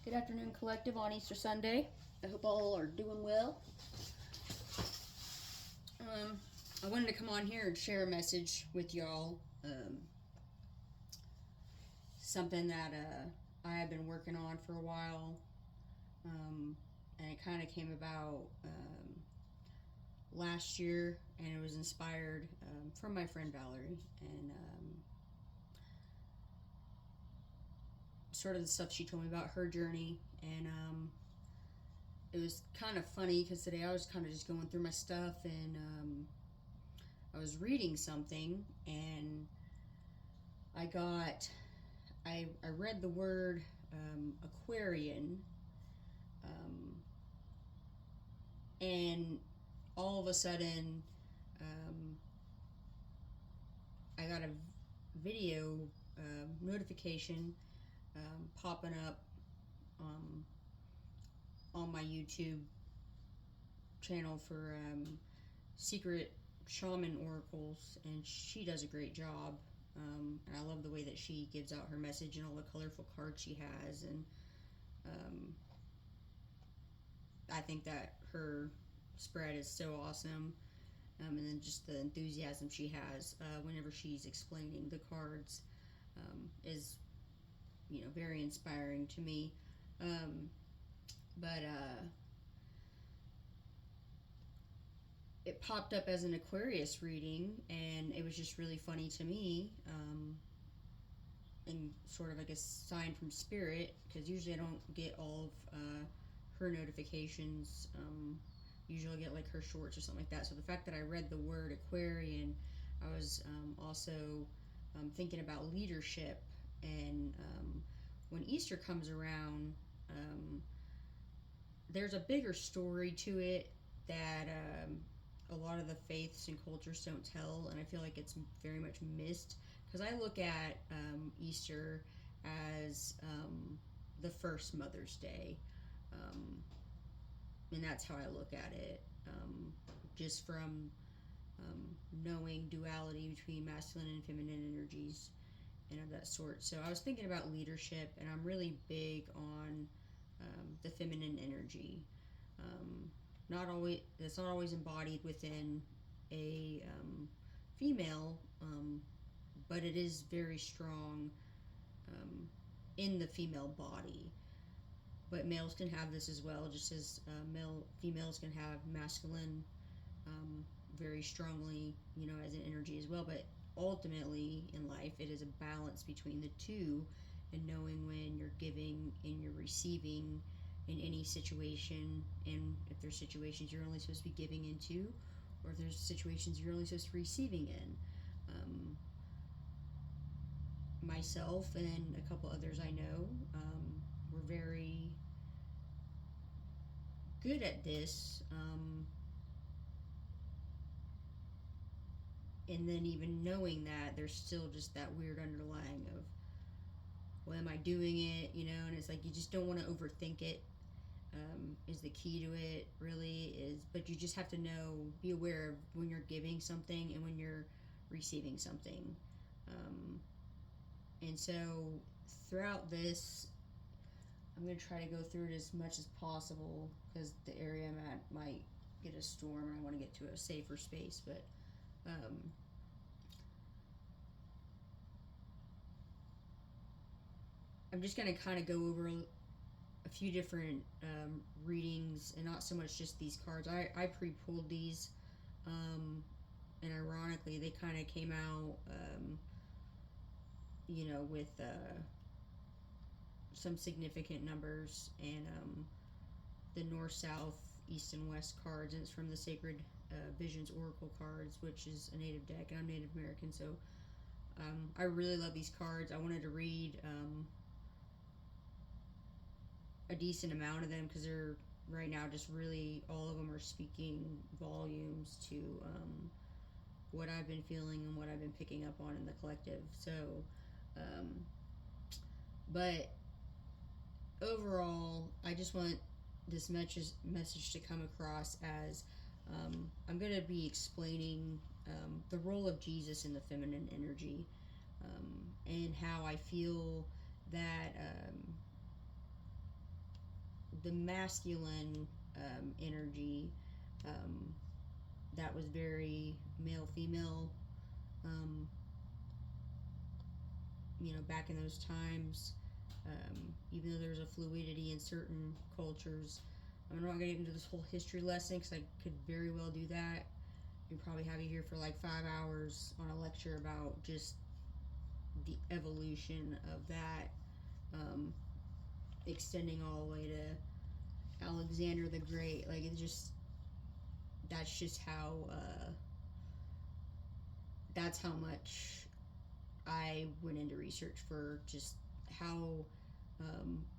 Good afternoon, collective, on Easter Sunday. I hope all are doing well. I wanted to come on here and share a message with y'all. Something that I have been working on for a while. And it kind of came about last year, and it was inspired from my friend Valerie, and sort of the stuff she told me about her journey. And it was kind of funny because today I was kind of just going through my stuff, and I was reading something, and I read the word Aquarian, and all of a sudden I got a video notification popping up on my YouTube channel for Secret Shaman Oracles, and she does a great job. And I love the way that she gives out her message and all the colorful cards she has, and I think that her spread is so awesome. And then just the enthusiasm she has whenever she's explaining the cards is, very inspiring to me. But it popped up as an Aquarius reading, and it was just really funny to me, and sort of like a sign from spirit, because usually I don't get all of her notifications. Usually I get like her shorts or something like that. So the fact that I read the word Aquarian, I was also thinking about leadership. And when Easter comes around, there's a bigger story to it that a lot of the faiths and cultures don't tell, and I feel like it's very much missed, because I look at Easter as the first Mother's Day, and that's how I look at it, just from knowing duality between masculine and feminine energies and of that sort. So I was thinking about leadership, and I'm really big on the feminine energy. It's not always embodied within a female, but it is very strong in the female body. But males can have this as well, just as females can have masculine very strongly, as an energy as well. But ultimately in life, it is a balance between the two, and knowing when you're giving and you're receiving in any situation, and if there's situations you're only supposed to be giving into, or if there's situations you're only supposed to be receiving in. Myself and a couple others I know were very good at this, and then even knowing that, there's still just that weird underlying of, well, am I doing it, and it's like you just don't want to overthink it. Is the key to it, really, but you just have to be aware of when you're giving something and when you're receiving something. And so throughout this, I'm going to try to go through it as much as possible, because the area I'm at might get a storm and I want to get to a safer space. But I'm just going to kind of go over a few different readings, and not so much just these cards. I pre-pulled these, and ironically they kind of came out with some significant numbers, and the north, south, east, and west cards, and it's from the Sacred Visions Oracle cards, which is a native deck, and I'm Native American, so I really love these cards. I wanted to read a decent amount of them, because they're right now just really, all of them are speaking volumes to what I've been feeling and what I've been picking up on in the collective. So but overall, I just want this message to come across as I'm going to be explaining the role of Jesus in the feminine energy, and how I feel that the masculine energy that was very male female. Um, back in those times, even though there's a fluidity in certain cultures. I'm not going to get into this whole history lesson because I could very well do that. You'd probably have you here for like 5 hours on a lecture about just the evolution of that, extending all the way to Alexander the Great. Like, that's just how, that's how much I went into research for just how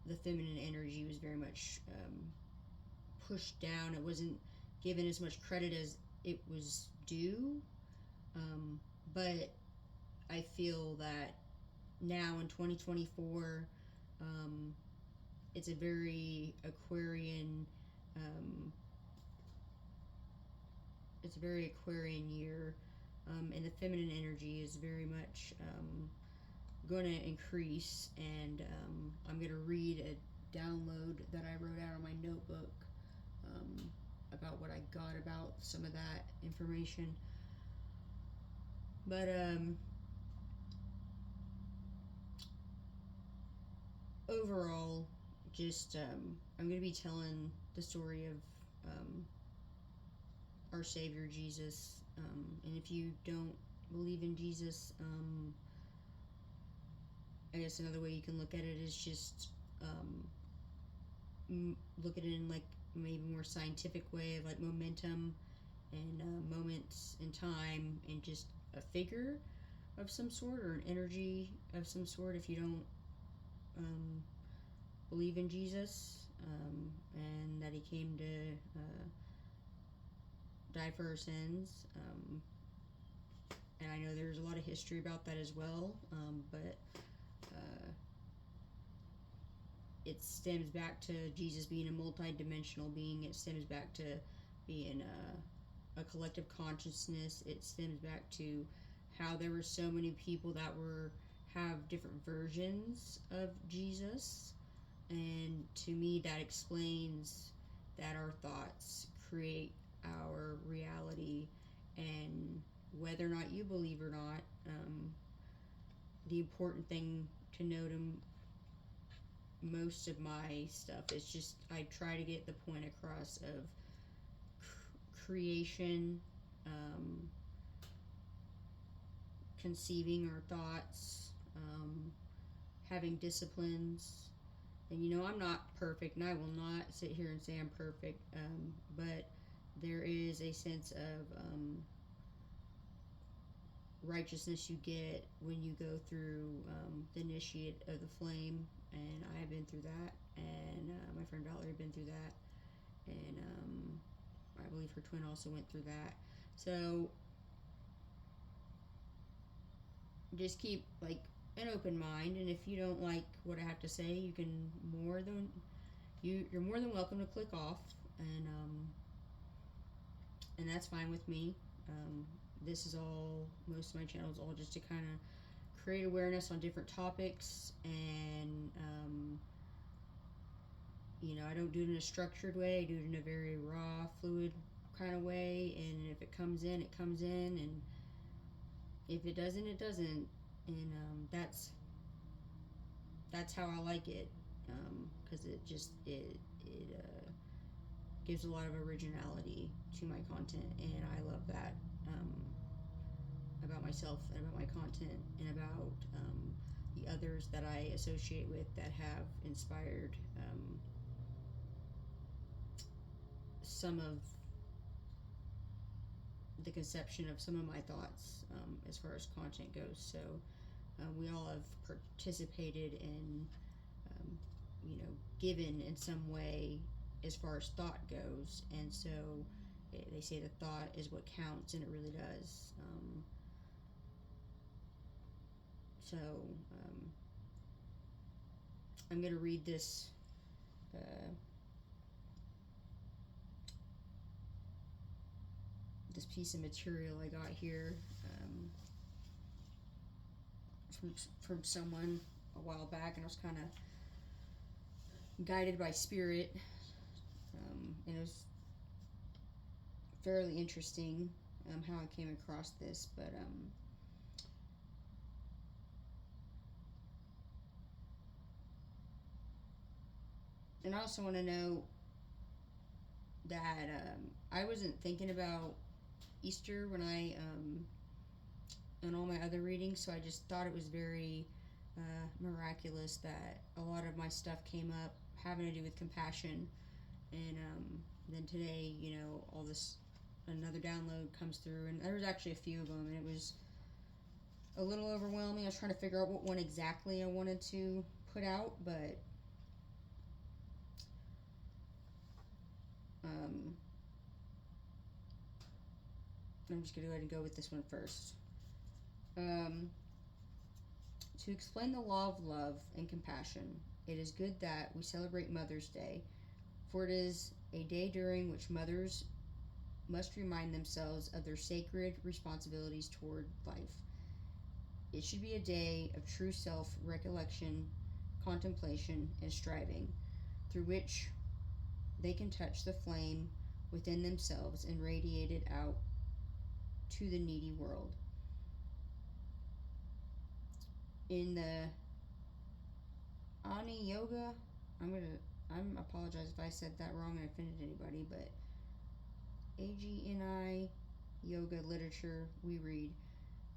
the feminine energy was very much pushed down. It wasn't given as much credit as it was due. But I feel that now in 2024, it's a very Aquarian, it's a very Aquarian year, and the feminine energy is very much going to increase. And I'm going to read a download that I wrote out on my notebook about what I got about some of that information. But overall, just I'm going to be telling the story of our Savior Jesus. And if you don't believe in Jesus, I guess another way you can look at it is just look at it in like maybe more scientific way of like momentum and moments in time, and just a figure of some sort or an energy of some sort if you don't believe in Jesus, and that he came to die for our sins. And I know there's a lot of history about that as well, but it stems back to Jesus being a multi-dimensional being. It stems back to being a collective consciousness. It stems back to how there were so many people that have different versions of Jesus. And to me, that explains that our thoughts create our reality. And whether or not you believe or not, the important thing to note in most of my stuff is just I try to get the point across of creation, conceiving our thoughts, having disciplines. And I'm not perfect, and I will not sit here and say I'm perfect, but there is a sense of righteousness you get when you go through the initiate of the flame. And I have been through that, and my friend Valerie had been through that, and I believe her twin also went through that. So just keep like an open mind, and if you don't like what I have to say, you're more than welcome to click off, and that's fine with me. This is all, most of my channel is all just to kind of create awareness on different topics, and I don't do it in a structured way. I do it in a very raw, fluid kind of way, and if it comes in, it comes in, and if it doesn't, it doesn't. And that's how I like it, because it gives a lot of originality to my content, and I love that about myself and about my content and about the others that I associate with that have inspired some of the conception of some of my thoughts as far as content goes. So we all have participated in, given in some way as far as thought goes, and so they say the thought is what counts, and it really does. So I'm going to read this this piece of material I got here from someone a while back, and I was kind of guided by spirit and it was fairly interesting how I came across this. But and I also want to know that I wasn't thinking about Easter when I on all my other readings, so I just thought it was very miraculous that a lot of my stuff came up having to do with compassion. And then today, all this, another download comes through, and there was actually a few of them, and it was a little overwhelming. I was trying to figure out what one exactly I wanted to put out, but I'm just going to go ahead and go with this one first. To explain the law of love and compassion, it is good that we celebrate Mother's Day, for it is a day during which mothers must remind themselves of their sacred responsibilities toward life. It should be a day of true self-recollection, contemplation, and striving, through which they can touch the flame within themselves and radiate it out to the needy world. In the Ani Yoga, I'm apologize if I said that wrong and offended anybody, but AGNI Yoga literature, we read,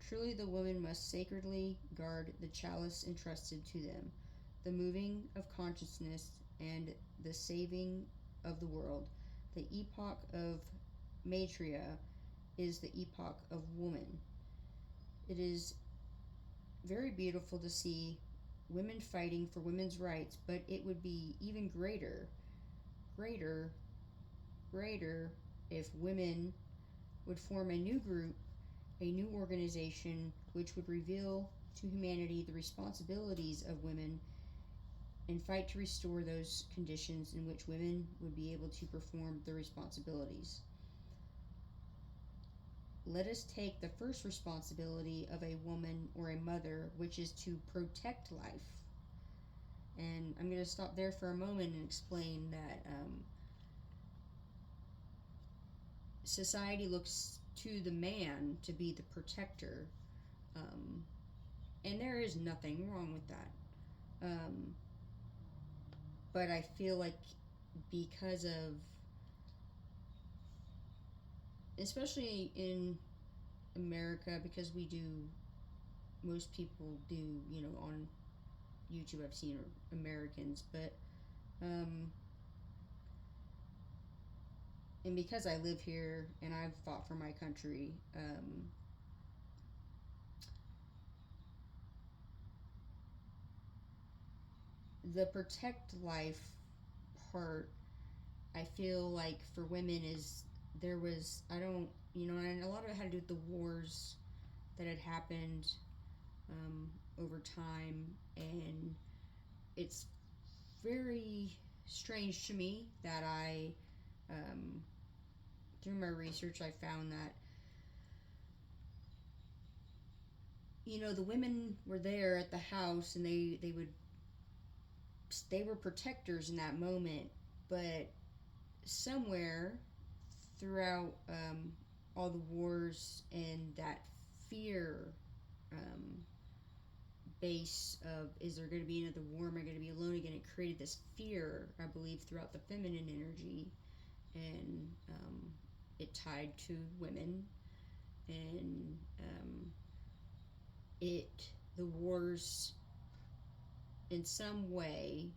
truly the woman must sacredly guard the chalice entrusted to them, the moving of consciousness and the saving of the world. The epoch of Maitreya is the epoch of woman. It is very beautiful to see women fighting for women's rights, but it would be even greater if women would form a new group, a new organization, which would reveal to humanity the responsibilities of women and fight to restore those conditions in which women would be able to perform their responsibilities. Let us take the first responsibility of a woman or a mother, which is to protect life. And I'm going to stop there for a moment and explain that society looks to the man to be the protector, and there is nothing wrong with that. But I feel like because of, especially in America, because most people do, on YouTube I've seen Americans, but and because I live here and I've fought for my country, the protect life part, I feel like for women is, there was, I don't, and a lot of it had to do with the wars that had happened over time, and it's very strange to me that through my research, I found that, the women were there at the house, and they were protectors in that moment, but somewhere throughout all the wars and that fear base of, is there going to be another war, am I going to be alone again, it created this fear, I believe, throughout the feminine energy, and it tied to women, and the wars in some way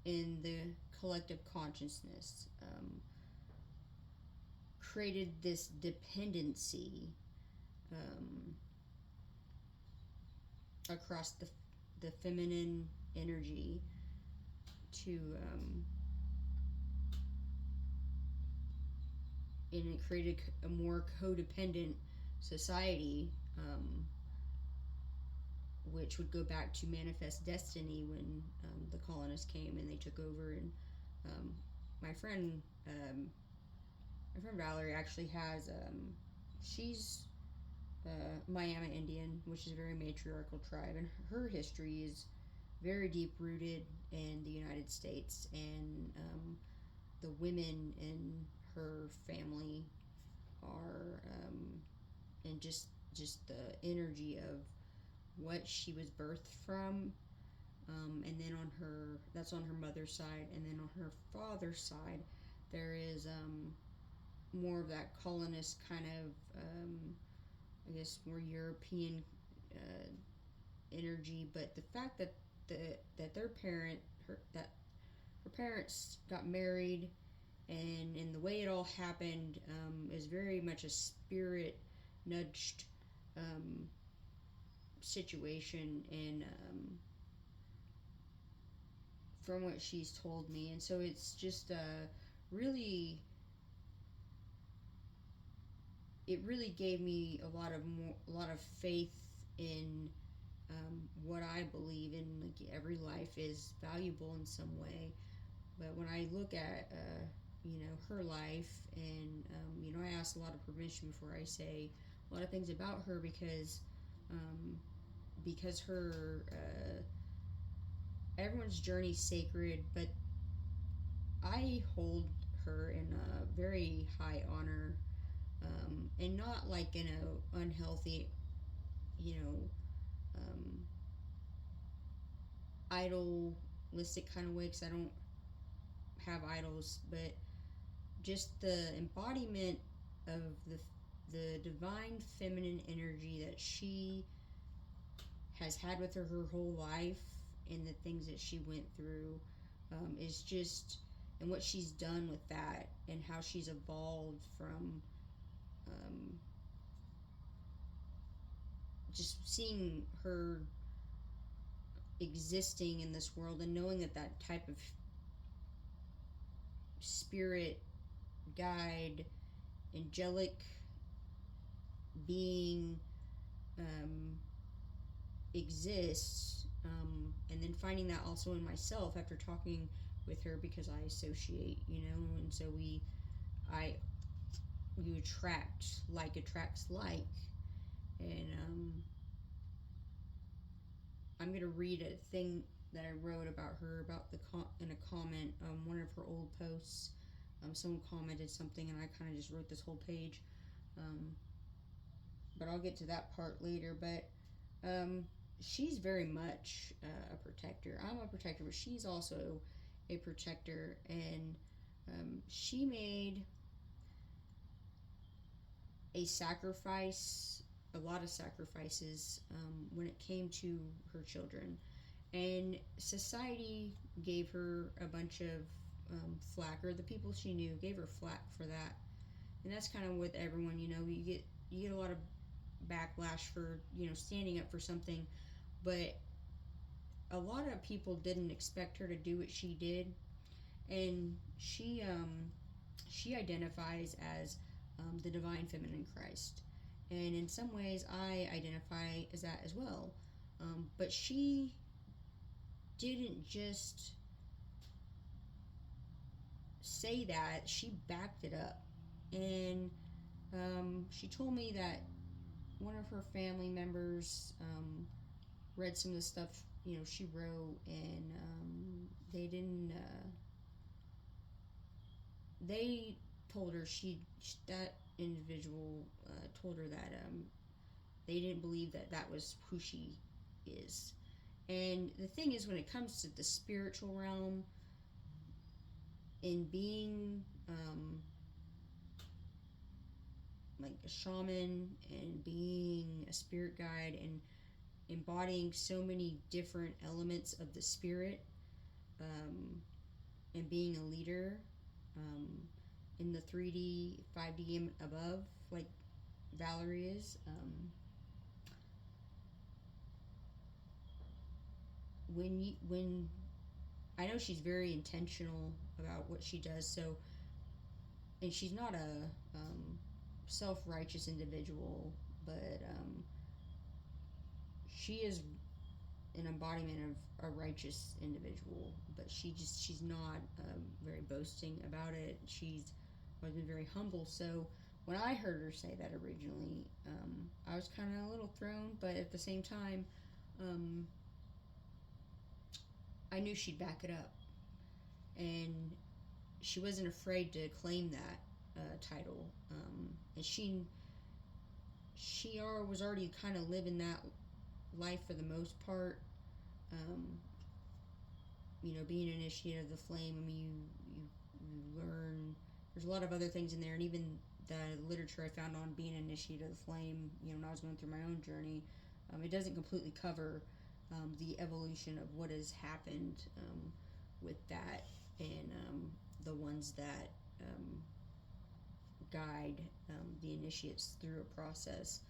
in the collective consciousness created this dependency across the feminine energy to and it created a more codependent society, which would go back to manifest destiny when the colonists came and they took over. And my friend Valerie actually has she's Miami Indian, which is a very matriarchal tribe, and her history is very deep rooted in the United States, and the women in her family are, and just the energy of what she was birthed from. And then that's on her mother's side, and then on her father's side, there is more of that colonist kind of, I guess, more European energy. But the fact that their her parents got married, and the way it all happened is very much a spirit nudged situation, and from what she's told me. And so it's just really, it really gave me a lot of faith in what I believe in. Like, every life is valuable in some way. But when I look at her life, and I ask a lot of permission before I say a lot of things about her, because her everyone's journey's sacred, but I hold her in a very high honor, and not like in a unhealthy, you know, idolistic kind of way, because I don't have idols, but just the embodiment of the divine feminine energy that she has had with her whole life, and the things that she went through, is just, and what she's done with that, and how she's evolved from just seeing her existing in this world, and knowing that type of spirit guide, angelic being exists, and then finding that also in myself after talking with her, because I associate, and so you attract, like attracts like. And I'm gonna read a thing that I wrote about her, in a comment, one of her old posts. Someone commented something, and I kind of just wrote this whole page. But I'll get to that part later. But she's very much a protector. I'm a protector, but she's also a protector, and she made a lot of sacrifices, when it came to her children. And society gave her a bunch of flack, or the people she knew gave her flack for that. And that's kind of with everyone, you get a lot of backlash for standing up for something, but a lot of people didn't expect her to do what she did. And she identifies as the divine feminine Christ, and in some ways I identify as that as well. But she didn't just say that, she backed it up. And she told me that one of her family members read some of the stuff she wrote, and they didn't. They told her that individual told her that they didn't believe that was who she is. And the thing is, when it comes to the spiritual realm, in being like a shaman, and being a spirit guide, and embodying so many different elements of the spirit, and being a leader, in the 3D, 5D, and above, like Valerie is, when I know she's very intentional about what she does. So, and she's not a self-righteous individual, but she is an embodiment of a righteous individual. But she's not very boasting about it. She's always been very humble. So when I heard her say that originally, I was kind of a little thrown, but at the same time, I knew she'd back it up. And she wasn't afraid to claim that title, and she was already kind of living that life for the most part. Um, being an initiate of the flame. I mean, you learn. There's a lot of other things in there, and even the literature I found on being an initiate of the flame. When I was going through my own journey, it doesn't completely cover the evolution of what has happened with that, and the ones that guide the initiates through a process.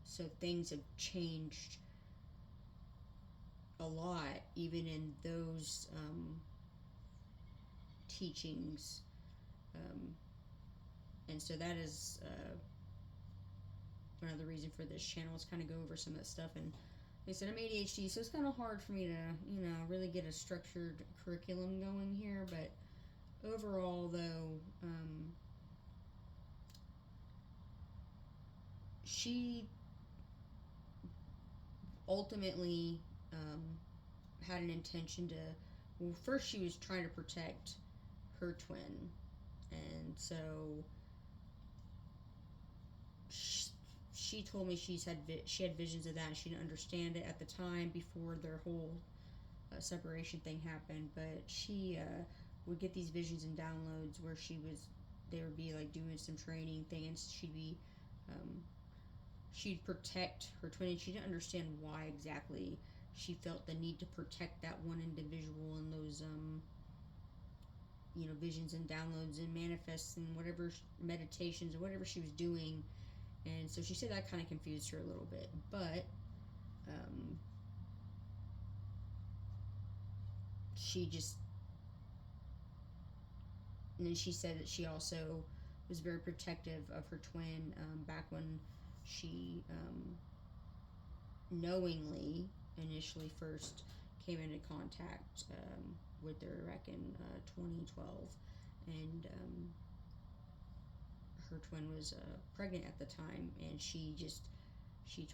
So things have changed a lot, even in those teachings. And so that is another reason for this channel, is kind of go over some of that stuff. And like I said, I'm ADHD, so it's kind of hard for me to, really get a structured curriculum going here. But overall, though, she ultimately had an intention to. Well, first she was trying to protect her twin, and so she told me she had visions of that, and she didn't understand it at the time before their whole separation thing happened. But she would get these visions and downloads where they would be like doing some training thing, and she'd protect her twin, and she didn't understand why exactly she felt the need to protect that one individual in those visions and downloads and manifests and whatever meditations or whatever she was doing. And so she said that kind of confused her a little bit. But she just, and then she said that she also was very protective of her twin back when she knowingly initially first came into contact with her back in 2012, and her twin was pregnant at the time, and she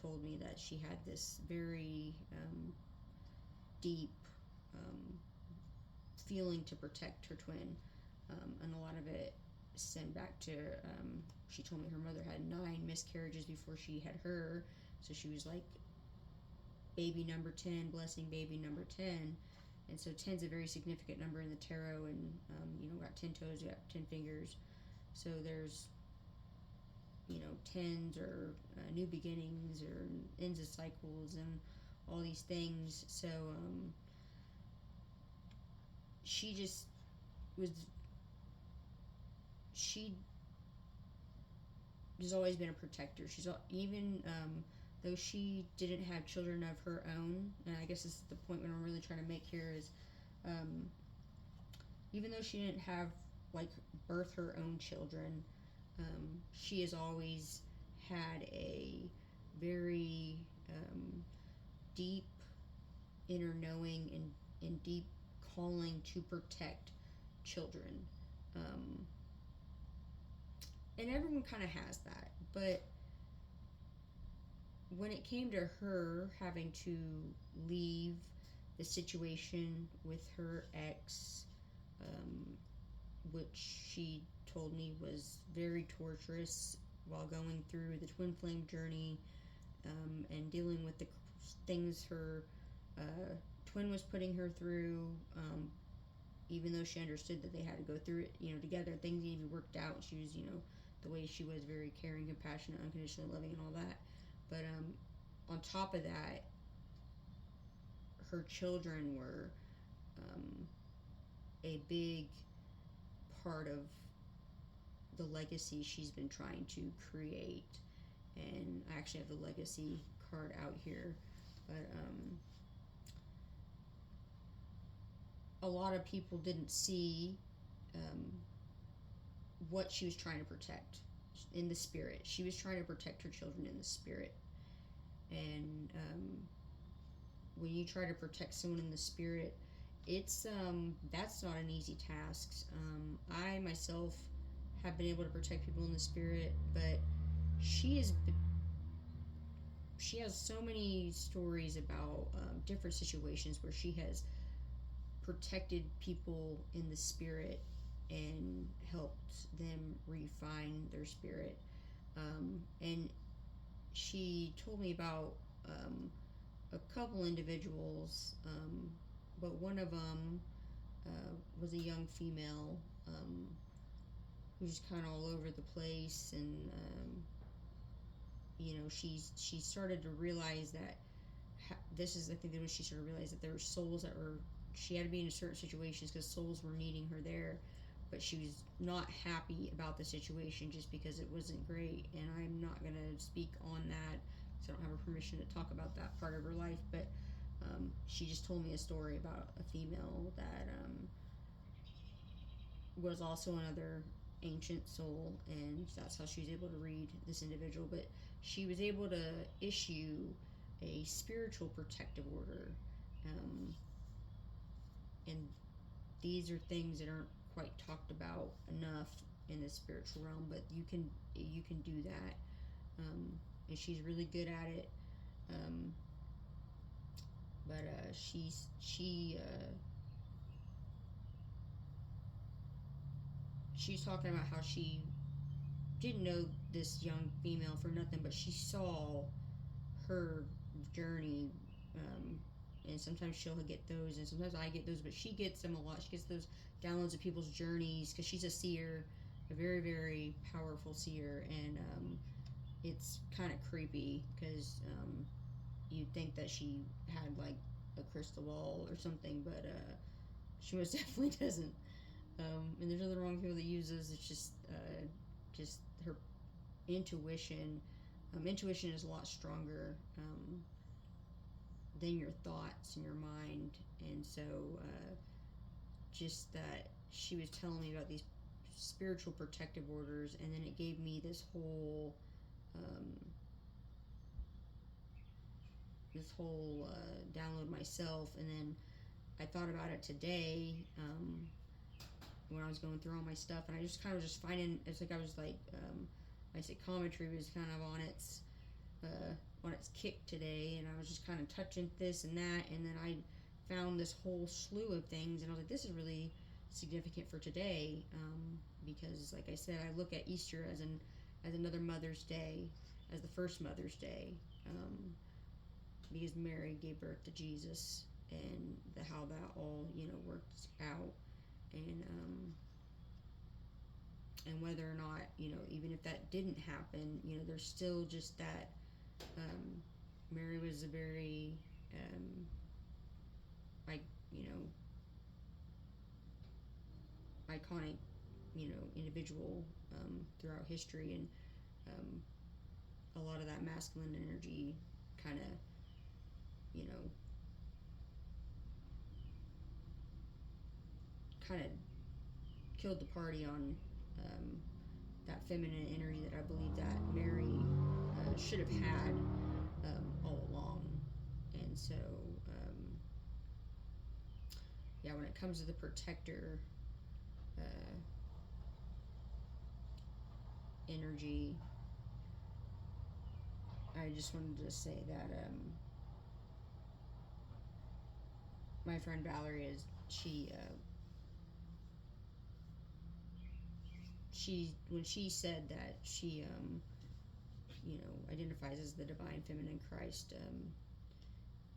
told me that she had this very deep feeling to protect her twin, and a lot of it stemmed back to she told me her mother had 9 miscarriages before she had her, so she was like baby number 10, blessing baby number 10. And so 10's a very significant number in the tarot, and got 10 toes, you got 10 fingers, so there's 10s or new beginnings or ends of cycles and all these things. So she just was she has always been a protector. She's even though she didn't have children of her own, and I guess this is the point what I'm really trying to make here is, even though she didn't have birth her own children, she has always had a very deep inner knowing and deep calling to protect children. And everyone kind of has that, but when it came to her having to leave the situation with her ex, which she told me was very torturous while going through the twin flame journey, and dealing with the things her twin was putting her through, even though she understood that they had to go through it together, things need to be worked out. She was the way she was, very caring, compassionate, unconditionally loving, and all that. But on top of that, her children were a big part of the legacy she's been trying to create. And I actually have the legacy card out here. But a lot of people didn't see what she was trying to protect in the spirit. She was trying to protect her children in the spirit. And when you try to protect someone in the spirit, it's that's not an easy task. I myself have been able to protect people in the spirit, but she has so many stories about different situations where she has protected people in the spirit and helped them refine their spirit. And she told me about a couple individuals, but one of them was a young female who's just kind of all over the place, and she started to realize that this is, I think, when she started to realize that there were souls that were, she had to be in certain situations because souls were needing her there, but she was not happy about the situation just because it wasn't great. And I'm not going to speak on that because I don't have her permission to talk about that part of her life, but she just told me a story about a female that was also another ancient soul, and that's how she was able to read this individual. But she was able to issue a spiritual protective order, and these are things that aren't quite talked about enough in the spiritual realm, but you can do that, and she's really good at it. But she's talking about how she didn't know this young female for nothing, but she saw her journey, and sometimes she'll get those, and sometimes I get those, but she gets them a lot. She gets those downloads of people's journeys because she's a seer, a very, very powerful seer, and it's kind of creepy because you'd think that she had like a crystal ball or something, but she most definitely doesn't. And there's nothing wrong with people that use those. It's just her intuition. Intuition is a lot stronger than your thoughts and your mind, and so just that she was telling me about these spiritual protective orders, and then it gave me this whole download myself, and then I thought about it today when I was going through all my stuff, and I just kind of just finding, it's like I was like my psychometry was kind of on its kick today, and I was just kind of touching this and that, and then I found this whole slew of things, and I was like, this is really significant for today, because like I said, I look at Easter as another Mother's Day, as the first Mother's Day, because Mary gave birth to Jesus, and how that all works out, and whether or not even if that didn't happen, there's still just that Mary was a very iconic individual throughout history, and a lot of that masculine energy kind of killed the party on that feminine energy that I believe that Mary should have had all along. And so when it comes to the protector energy, I just wanted to say that my friend Valerie is when she said that she identifies as the divine feminine Christ,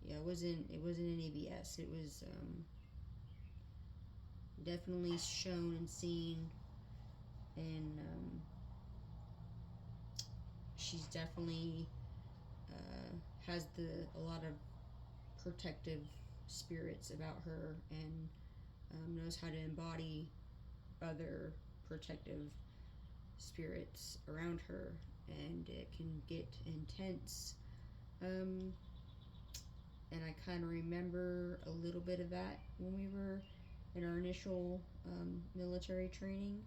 it wasn't any BS. It was definitely shown and seen, and she's definitely has a lot of protective spirits about her, and knows how to embody other protective spirits around her, and it can get intense, and I kind of remember a little bit of that when we were in our initial military training,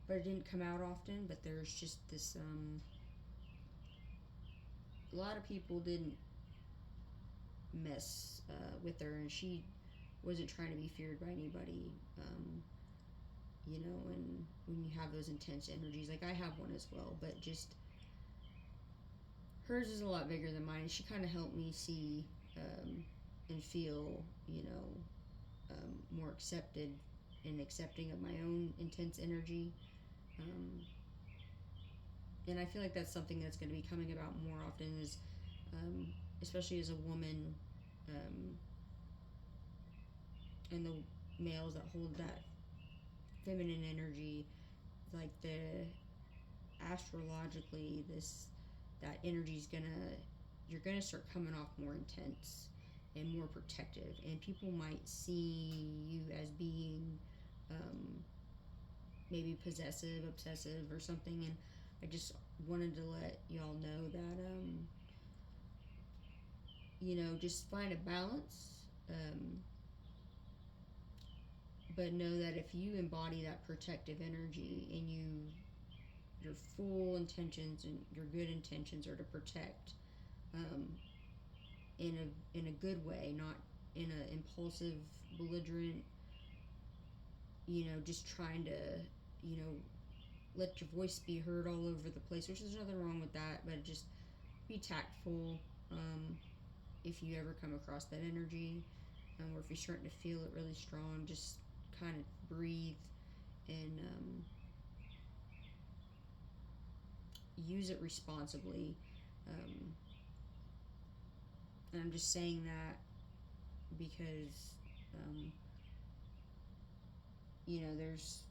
but it didn't come out often. But there's just this a lot of people didn't mess with her, and she wasn't trying to be feared by anybody, and when you have those intense energies, like I have one as well, but just hers is a lot bigger than mine. She kind of helped me see and feel, more accepted and accepting of my own intense energy. Um, and I feel like that's something that's going to be coming about more often, is um, especially as a woman, um, and the males that hold that feminine energy, like the astrologically, this that energy's gonna you're gonna start coming off more intense and more protective, and people might see you as being um, maybe possessive, obsessive, or something. And I just wanted to let y'all know that just find a balance. But know that if you embody that protective energy, and your full intentions and your good intentions are to protect, um, in a good way, not in an impulsive, belligerent, just trying to, you know, let your voice be heard all over the place, which there's nothing wrong with that, but just be tactful. If you ever come across that energy, or if you're starting to feel it really strong, just kind of breathe and use it responsibly. Um, and I'm just saying that because, um, there's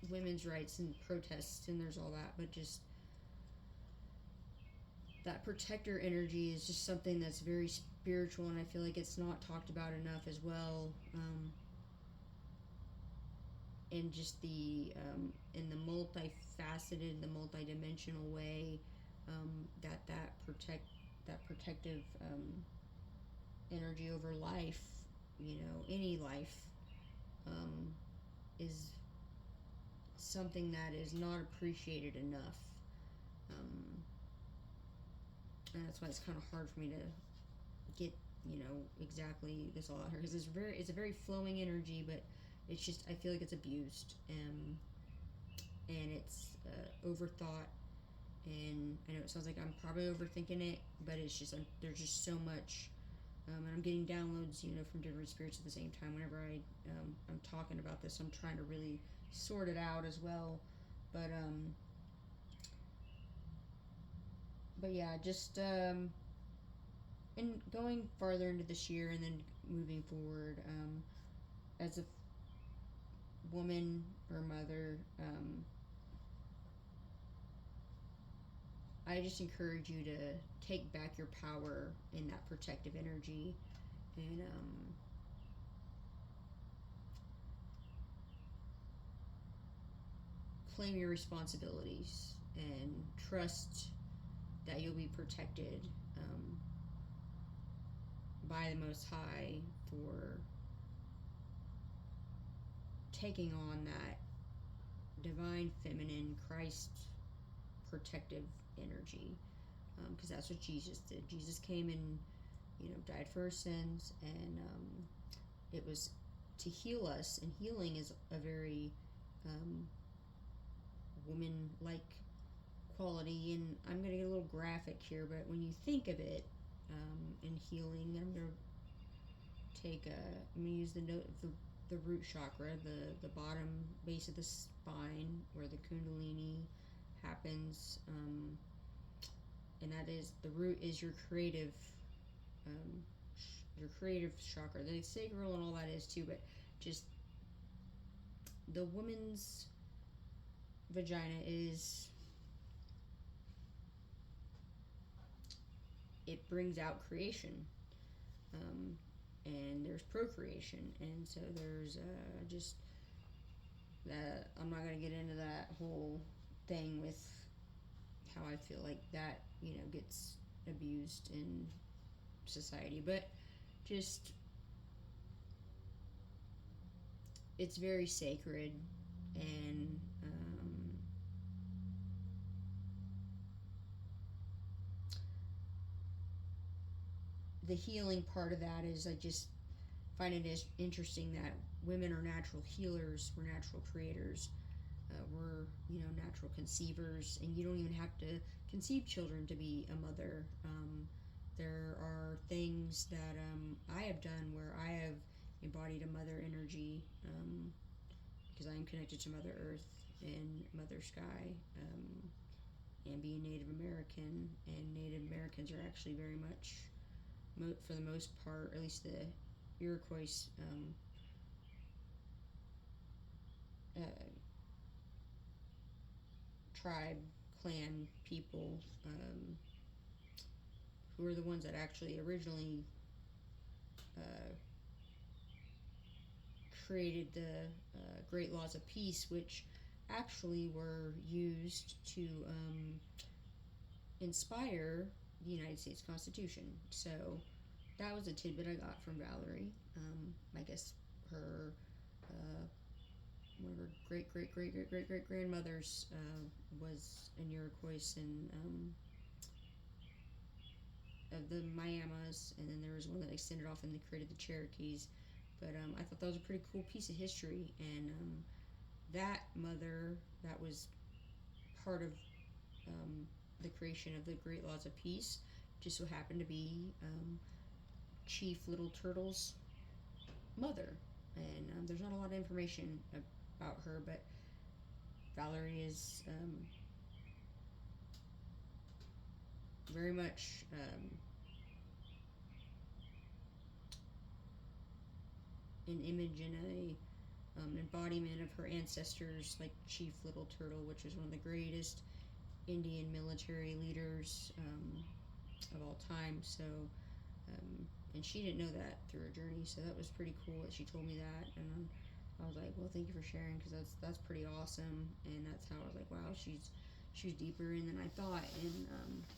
women's rights and protests, and there's all that, but just that protector energy is just something that's very spiritual, and I feel like it's not talked about enough as well. In just in the multifaceted, the multidimensional way, that protective energy over life, any life, um, is something that is not appreciated enough. Um, and that's why it's kind of hard for me to get, exactly this all out here, because it's a very flowing energy, but it's just, I feel like it's abused, and it's overthought. And I know it sounds like I'm probably overthinking it, but it's just, there's just so much. And I'm getting downloads, from different spirits at the same time. Whenever I'm talking about this, I'm trying to really sort it out as well. But yeah, just and going farther into this year, and then moving forward, as a woman or mother, I just encourage you to take back your power in that protective energy, and claim your responsibilities, and trust that you'll be protected, by the Most High, for taking on that divine feminine Christ protective energy, because that's what Jesus did. Jesus came and died for our sins, and it was to heal us, and healing is a very woman-like quality. And I'm going to get a little graphic here, but when you think of it, in healing, I'm going to use the root chakra, the bottom base of the spine, where the Kundalini happens, and that is, the root is um, your creative chakra. The sacral and all that is too, but just the woman's vagina it brings out creation, and there's procreation, and so there's just that. I'm not going to get into that whole thing with how I feel like that gets abused in society, but just, it's very sacred. And the healing part of that is, I just find it is interesting that women are natural healers, we're natural creators, we're natural conceivers, and you don't even have to conceive children to be a mother. There are things that I have done where I have embodied a mother energy, because I am connected to Mother Earth and Mother Sky, and being Native American. And Native Americans are actually very much, for the most part, at least the Iroquois uh, tribe, clan people, who are the ones that actually originally uh, created the Great Laws of Peace, which actually were used to inspire the United States Constitution. So that was a tidbit I got from Valerie. I guess her one of her great grandmothers was an Iroquois and of the Miamis, and then there was one that extended off and they created the Cherokees. But I thought that was a pretty cool piece of history, and that mother that was part of the creation of the Great Laws of Peace just so happened to be Chief Little Turtle's mother. And there's not a lot of information about her, but Valerie is very much an image and a embodiment of her ancestors, like Chief Little Turtle, which is one of the greatest Indian military leaders of all time. So, and she didn't know that through her journey, so that was pretty cool that she told me that. And I was like, well, thank you for sharing, because that's pretty awesome. And that's how I was like, wow, she's deeper in than I thought. And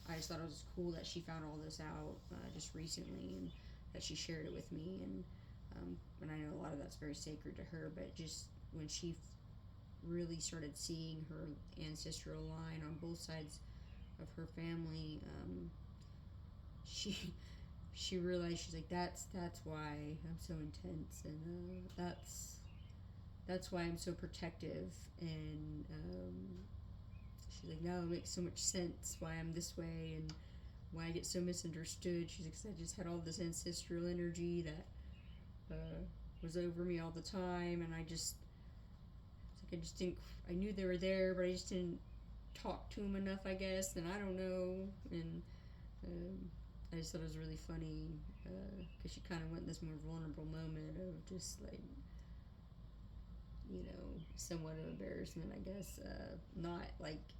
I just thought it was cool that she found all this out just recently, and that she shared it with me. And I know a lot of that's very sacred to her, but just when she really started seeing her ancestral line on both sides of her family, she realized, she's like, that's why I'm so intense, and that's why I'm so protective. And she's like, now it makes so much sense why I'm this way and why I get so misunderstood. She's like, 'cause I just had all this ancestral energy that was over me all the time, and I just didn't. I knew they were there, but I just didn't talk to them enough, I guess. And I don't know. And I just thought it was really funny because she kind of went in this more vulnerable moment of just like, somewhat of embarrassment, I guess. Not like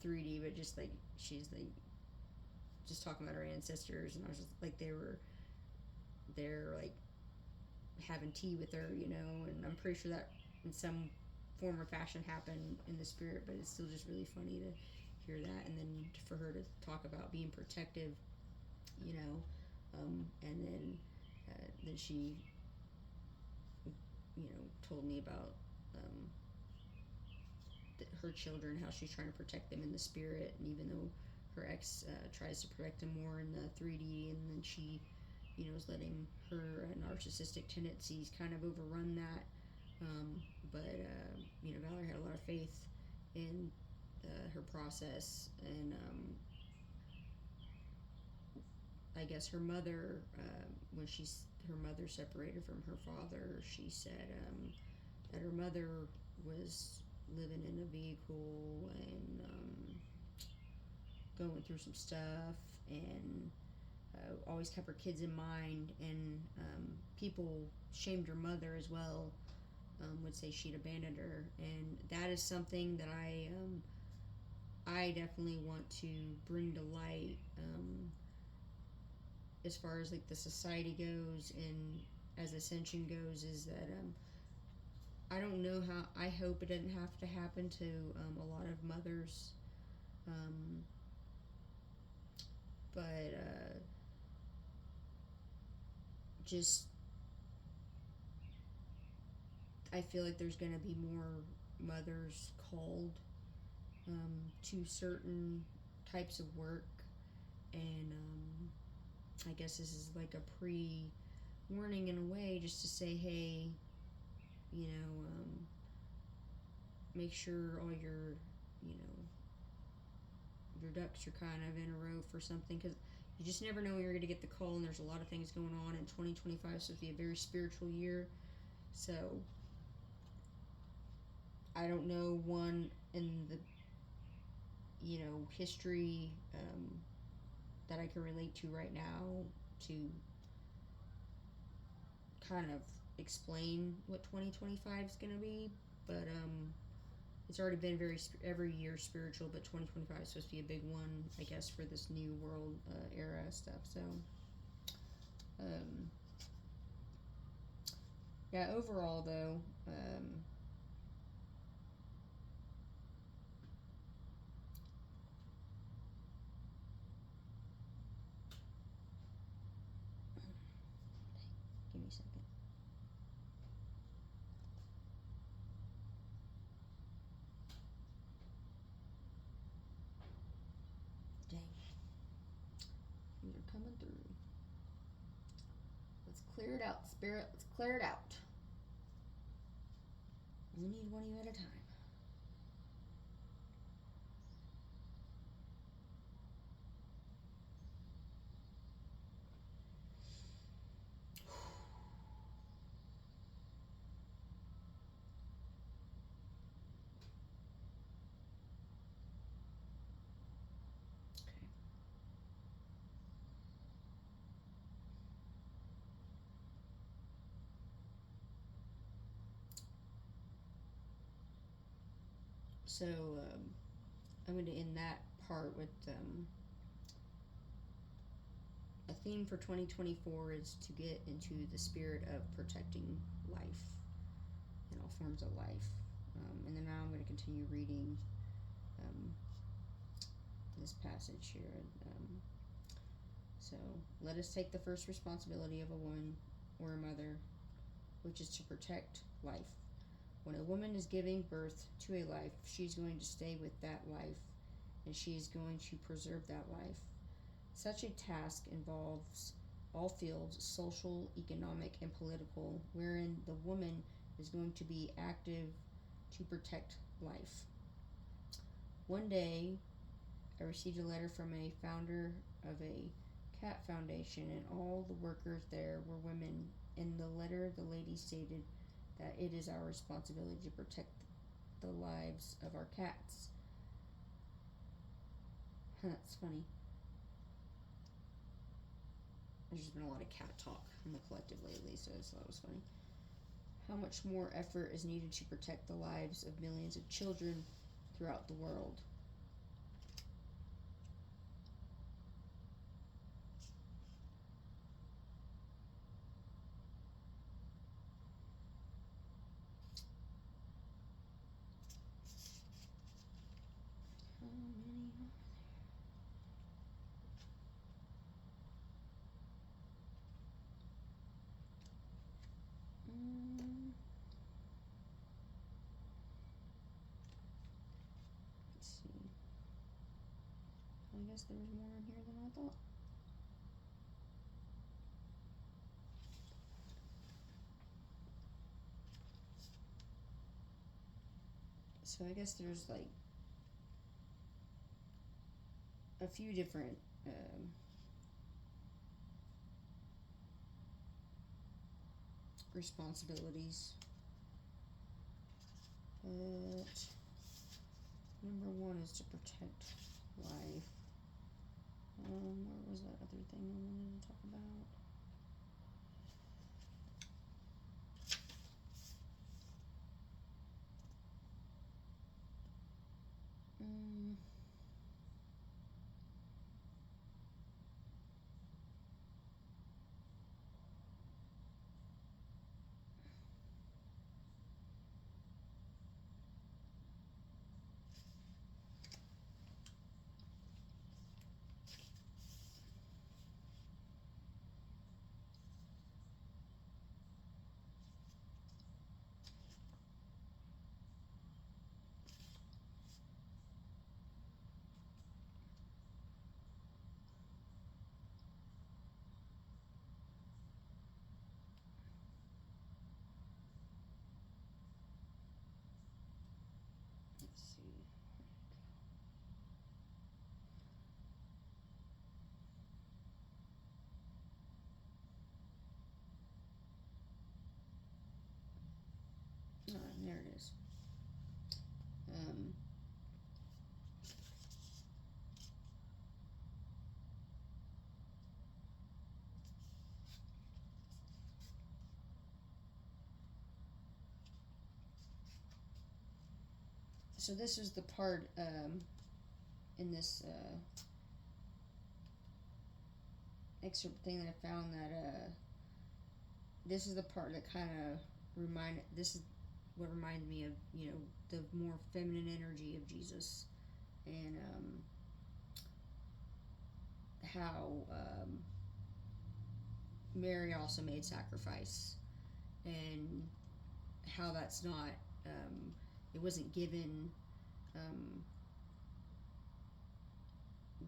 3D, but just like she's like just talking about her ancestors, and I was just like, they're like having tea with her, and I'm pretty sure that in some form or fashion happened in the spirit, but it's still just really funny to hear that. And then for her to talk about being protective, and then she told me about her children, how she's trying to protect them in the spirit, and even though her ex tries to protect them more in the 3D, and then she is letting her narcissistic tendencies kind of overrun that. But Valerie had a lot of faith in her process, and I guess her mother, when her mother separated from her father, she said that her mother was living in a vehicle and going through some stuff, and always kept her kids in mind, and people shamed her mother as well, would say she'd abandoned her. And that is something that I definitely want to bring to light, as far as like the society goes and as ascension goes, is that I don't know how. I hope it doesn't have to happen to a lot of mothers, but just I feel like there's going to be more mothers called to certain types of work, and I guess this is like a pre-warning in a way, just to say, hey, make sure all your ducks are kind of in a row for something, because You just never know when you're going to get the call, and there's a lot of things going on. In 2025 is supposed to be a very spiritual year. So, I don't know one in the, history that I can relate to right now to kind of explain what 2025 is going to be. But, it's already been every year spiritual, but 2025 is supposed to be a big one, I guess, for this new world era stuff. So, yeah, overall, though, give me a second. Dang. Things are coming through. Let's clear it out, Spirit. Let's clear it out. We need one of you at a time. So, I'm going to end that part with a theme for 2024 is to get into the spirit of protecting life and all forms of life. And then now I'm going to continue reading this passage here. So, let us take the first responsibility of a woman or a mother, which is to protect life. When a woman is giving birth to a life, she's going to stay with that life, and she is going to preserve that life. Such a task involves all fields, social, economic, and political, wherein the woman is going to be active to protect life. One day, I received a letter from a founder of a cat foundation, and all the workers there were women. In the letter, the lady stated that it is our responsibility to protect the lives of our cats. That's funny. There's just been a lot of cat talk in the collective lately, so I just thought it was funny. How much more effort is needed to protect the lives of millions of children throughout the world? How many are there? Let's see. I guess there was more in here than I thought. So I guess there's like a few different responsibilities. But number one is to protect life. Where was that other thing I wanted to talk about? So this was the part in this excerpt thing that I found that this is the part that kind of this is what reminded me of, you know, the more feminine energy of Jesus, and how Mary also made sacrifice, and how that's not, it wasn't given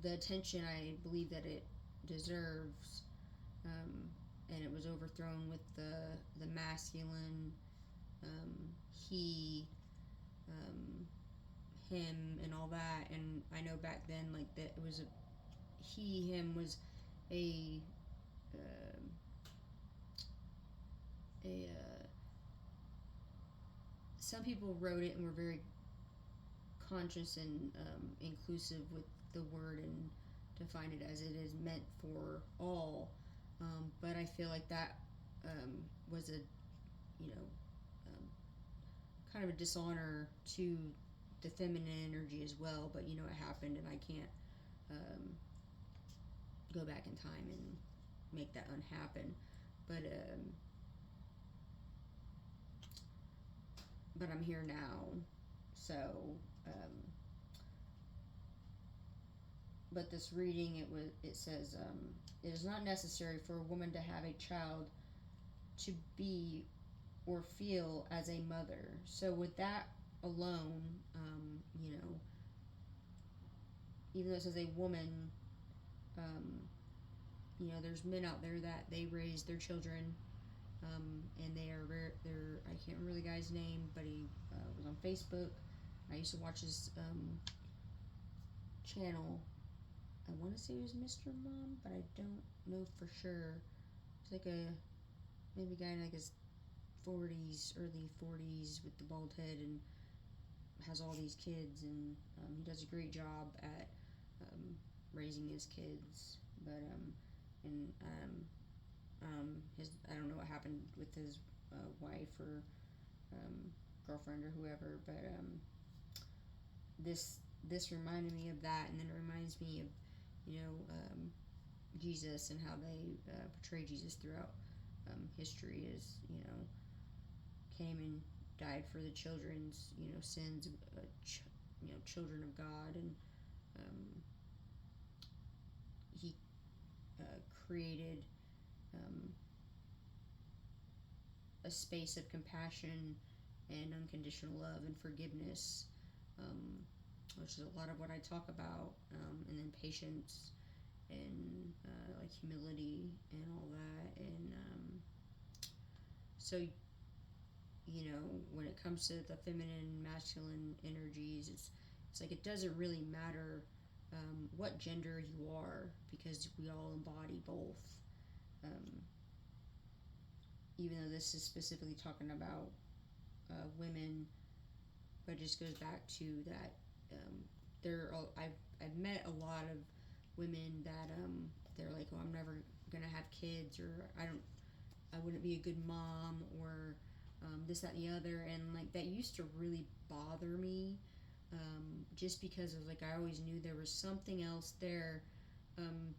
the attention I believe that it deserves, and it was overthrown with the masculine, he, him, and all that. And I know back then, like, that it was him was a um some people wrote it and were very conscious and inclusive with the word and defined it as it is meant for all. But I feel like that was a, you know, kind of a dishonor to the feminine energy as well. But you know, it happened, and I can't go back in time and make that unhappen. But I'm here now, so. But this reading, it says, it is not necessary for a woman to have a child to be or feel as a mother. So with that alone, you know, even though it says a woman, you know, there's men out there that they raise their children, and they're I can't remember the guy's name, but he was on Facebook. I used to watch his channel. I want to say it was Mr. Mom, but I don't know for sure. He's like maybe a guy in like his 40s, early 40s, with the bald head, and has all these kids, and he does a great job at raising his kids. But his, I don't know what happened with his wife or girlfriend or whoever, but this reminded me of that, and then it reminds me of, you know, Jesus and how they portray Jesus throughout history, as, you know, came and died for the children's, you know, sins, you know, children of God, and he created a space of compassion and unconditional love and forgiveness, which is a lot of what I talk about, and then patience and like humility and all that. And so, you know, when it comes to the feminine, masculine energies, it's like it doesn't really matter what gender you are, because we all embody both. Even though this is specifically talking about women, but it just goes back to that. I've met a lot of women that they're like, oh, I'm never gonna have kids, or I wouldn't be a good mom, or this, that, and the other, and like that used to really bother me, just because of, like, I always knew there was something else there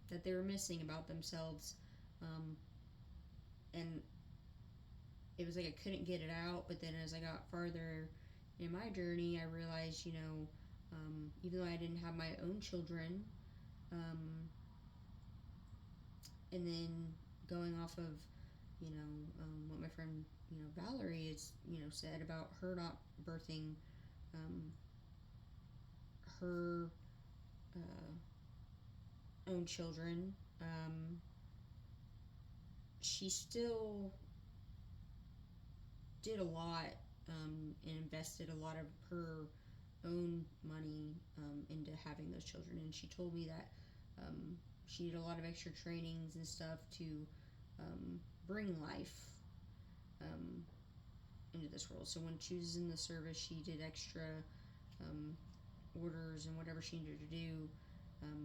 that they were missing about themselves, and it was like I couldn't get it out. But then as I got farther in my journey, I realized, you know, even though I didn't have my own children, and then going off of, you know, what my friend, you know, Valerie is, you know, said about her not birthing her own children, she still did a lot, and invested a lot of her own money into having those children. And she told me that she did a lot of extra trainings and stuff to bring life into this world. So when she was in the service, she did extra orders and whatever she needed to do,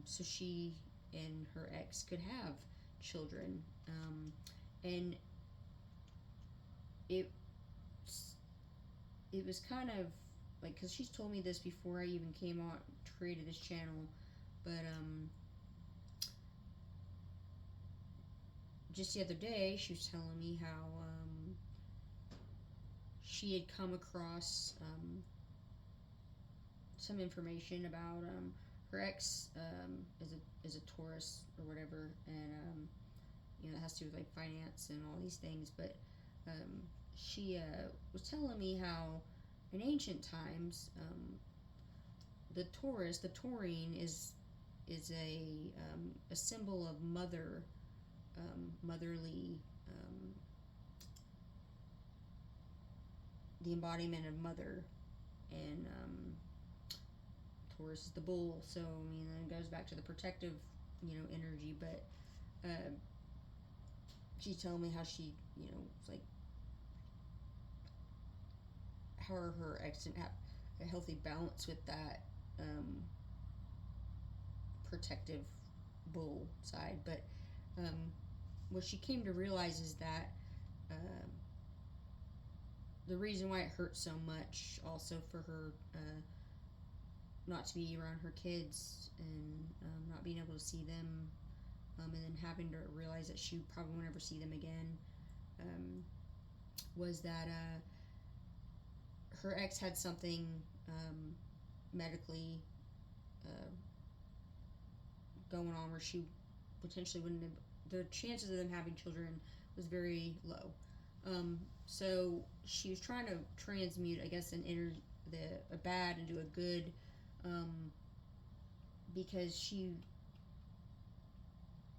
so she and her ex could have children. And it was kind of like, because she's told me this before I even came on, created this channel, but just the other day she was telling me how she had come across some information about her ex is a Taurus or whatever, and you know, it has to do with like finance and all these things. But she was telling me how in ancient times the taurine is a symbol of motherly, the embodiment of mother, and Taurus is the bull. So I mean, it goes back to the protective, you know, energy. But she's telling me how she, you know, it's like how her ex didn't have a healthy balance with that protective bull side. But what she came to realize is that the reason why it hurts so much also for her not to be around her kids, and not being able to see them, and then having to realize that she probably won't ever see them again, was that her ex had something medically going on where she potentially wouldn't have, the chances of them having children was very low. So she was trying to transmute, I guess, a bad into a good, because she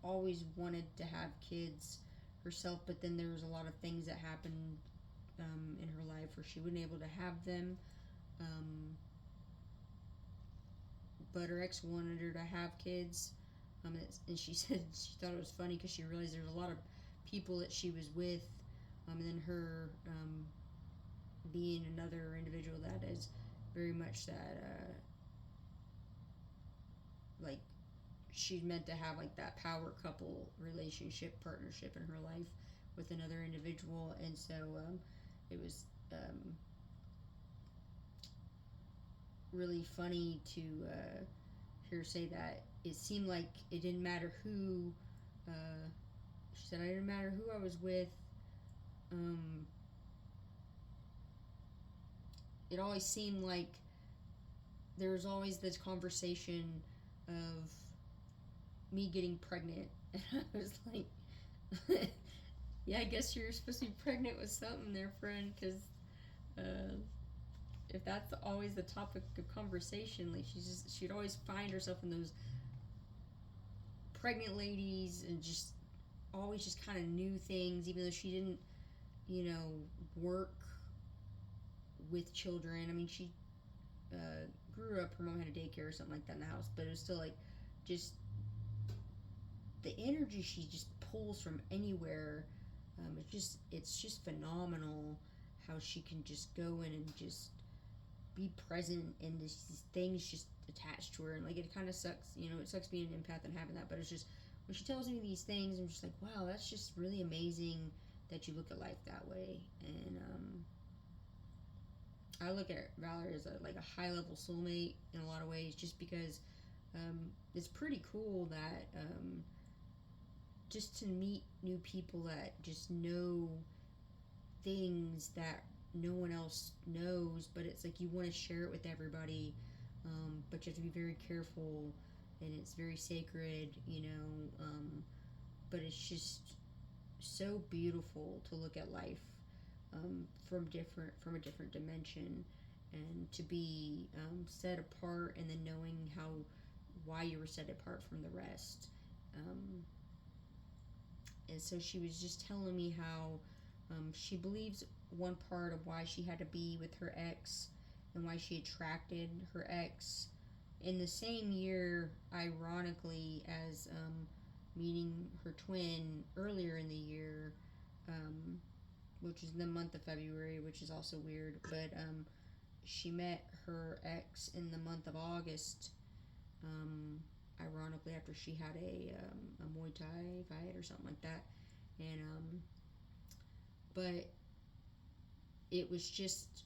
always wanted to have kids herself, but then there was a lot of things that happened in her life where she wasn't able to have them. But her ex wanted her to have kids, and she said she thought it was funny because she realized there was a lot of people that she was with, and then her being another individual that is very much that like she's meant to have like that power couple relationship partnership in her life with another individual. And so it was really funny to hear her say that it seemed like it didn't matter who, she said, I didn't matter who I was with, it always seemed like there was always this conversation of me getting pregnant. And I was like, yeah, I guess you're supposed to be pregnant with something there, friend, because if that's always the topic of conversation, like she'd always find herself in those pregnant ladies, and just always just kind of knew things, even though she didn't, you know, work with children. I mean, she grew up, her mom had a daycare or something like that in the house, but it was still like just the energy she just pulls from anywhere. It's just phenomenal how she can just go in and just be present, and these things just attached to her. And like, it kind of sucks, you know, it sucks being an empath and having that, but it's just when she tells me these things, I'm just like, wow, that's just really amazing that you look at life that way. And I look at Valerie as like a high level soulmate in a lot of ways, just because it's pretty cool that just to meet new people that just know things that no one else knows, but it's like you want to share it with everybody, but you have to be very careful, and it's very sacred, you know, but it's just so beautiful to look at life from a different dimension, and to be set apart, and then knowing why you were set apart from the rest. And so she was just telling me how she believes one part of why she had to be with her ex, and why she attracted her ex in the same year, ironically, as meeting her twin earlier in the year, which is in the month of February, which is also weird. But she met her ex in the month of August, ironically, after she had a Muay Thai fight or something like that. And but it was just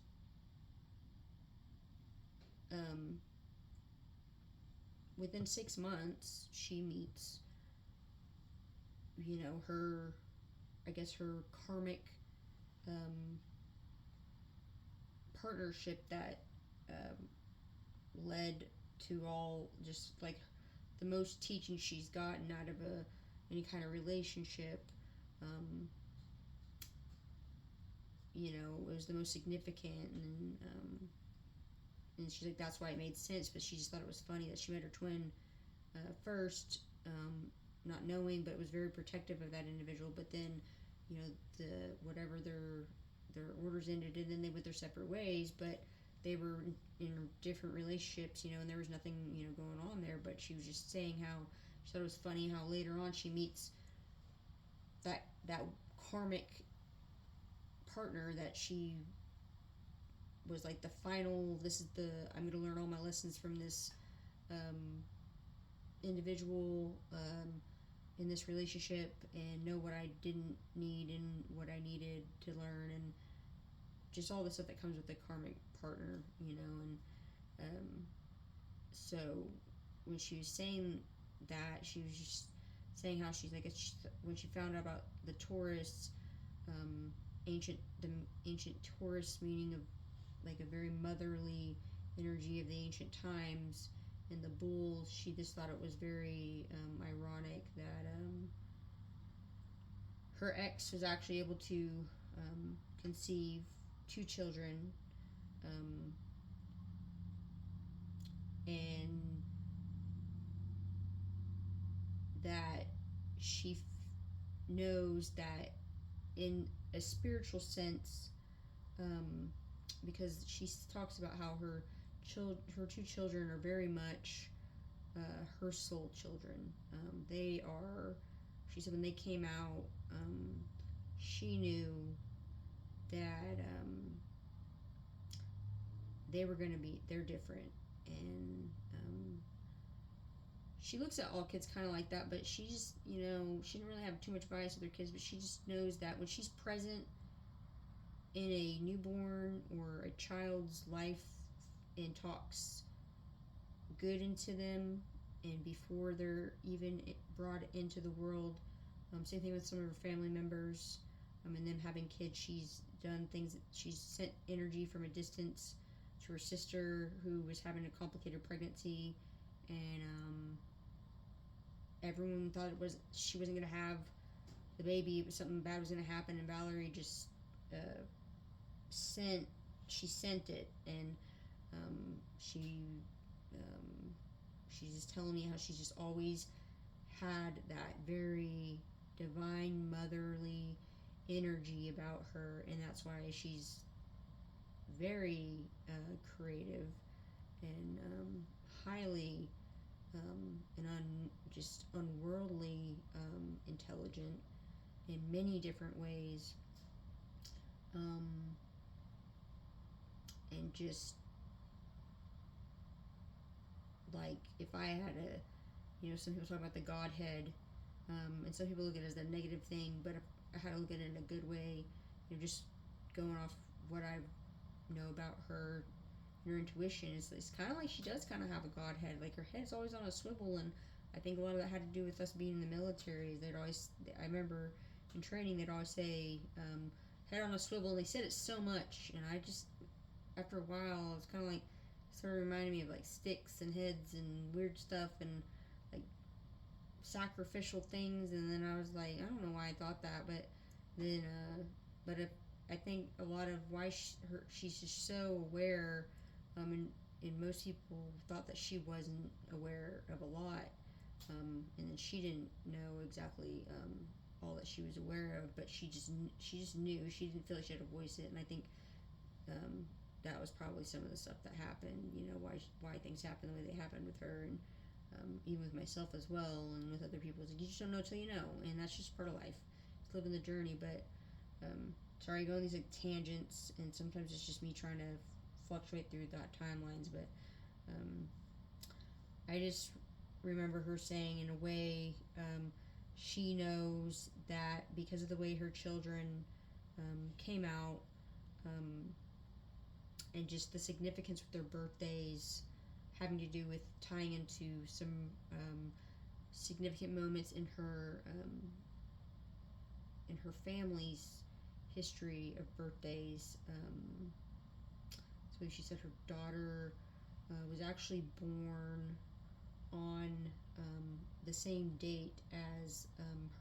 um, within 6 months, she meets, her, I guess, her karmic um, partnership that um, led to all just like the most teaching she's gotten out of any kind of relationship. Um, it was the most significant, and she's like, that's why it made sense, but she just thought it was funny that she met her twin first, not knowing, but was very protective of that individual. But then, the whatever their orders ended, and then they went their separate ways. But they were in different relationships, and there was nothing going on there. But she was just saying how she thought it was funny how later on she meets that karmic partner that she was like the final. This is I'm going to learn all my lessons from this individual in this relationship, and know what I didn't need and what I needed to learn, and just all the stuff that comes with the karmic partner, and so when she was saying that, she was just saying how she's like, when she found out about the Taurus, the ancient Taurus meaning of like a very motherly energy of the ancient times, and the bull, she just thought it was very ironic that her ex was actually able to conceive 2 children, and that she knows that in a spiritual sense, because she talks about how her 2 children are very much her soul children. They are, she said, when they came out, she knew that they're different, and she looks at all kids kind of like that, but she just, she didn't really have too much bias with her kids, but she just knows that when she's present in a newborn or a child's life and talks good into them, and before they're even brought into the world, same thing with some of her family members, and them having kids, she's done things, she's sent energy from a distance to her sister who was having a complicated pregnancy, and everyone thought she wasn't going to have the baby, it was something bad was going to happen, and Valerie just sent it, and she's just telling me how she's just always had that very divine motherly energy about her, and that's why she's very creative and highly and just unworldly intelligent in many different ways, and just like, if I had some people talk about the Godhead, and some people look at it as a negative thing, but I had to look at it in a good way, just going off what I know about her, her intuition. It's kind of like she does kind of have a Godhead, like her head's always on a swivel, and I think a lot of that had to do with us being in the military. I remember in training, they'd always say, head on a swivel, and they said it so much, and I just, after a while, it's kind of like, sort of reminded me of like sticks and heads and weird stuff and like sacrificial things, and then I was like, I don't know why I thought that, but then I think a lot of why she's just so aware, and most people thought that she wasn't aware of a lot, and then she didn't know exactly all that she was aware of, but she just knew. She didn't feel like she had to voice it, and I think that was probably some of the stuff that happened, why things happen the way they happened with her, and even with myself as well, and with other people. It's like, you just don't know till you know, and that's just part of life. It's living the journey. But sorry, I go on these like tangents, and sometimes it's just me trying to fluctuate through that timelines. But I just remember her saying, in a way, she knows that because of the way her children came out, and just the significance with their birthdays having to do with tying into some significant moments in her family's history of birthdays. So she said her daughter was actually born on the same date as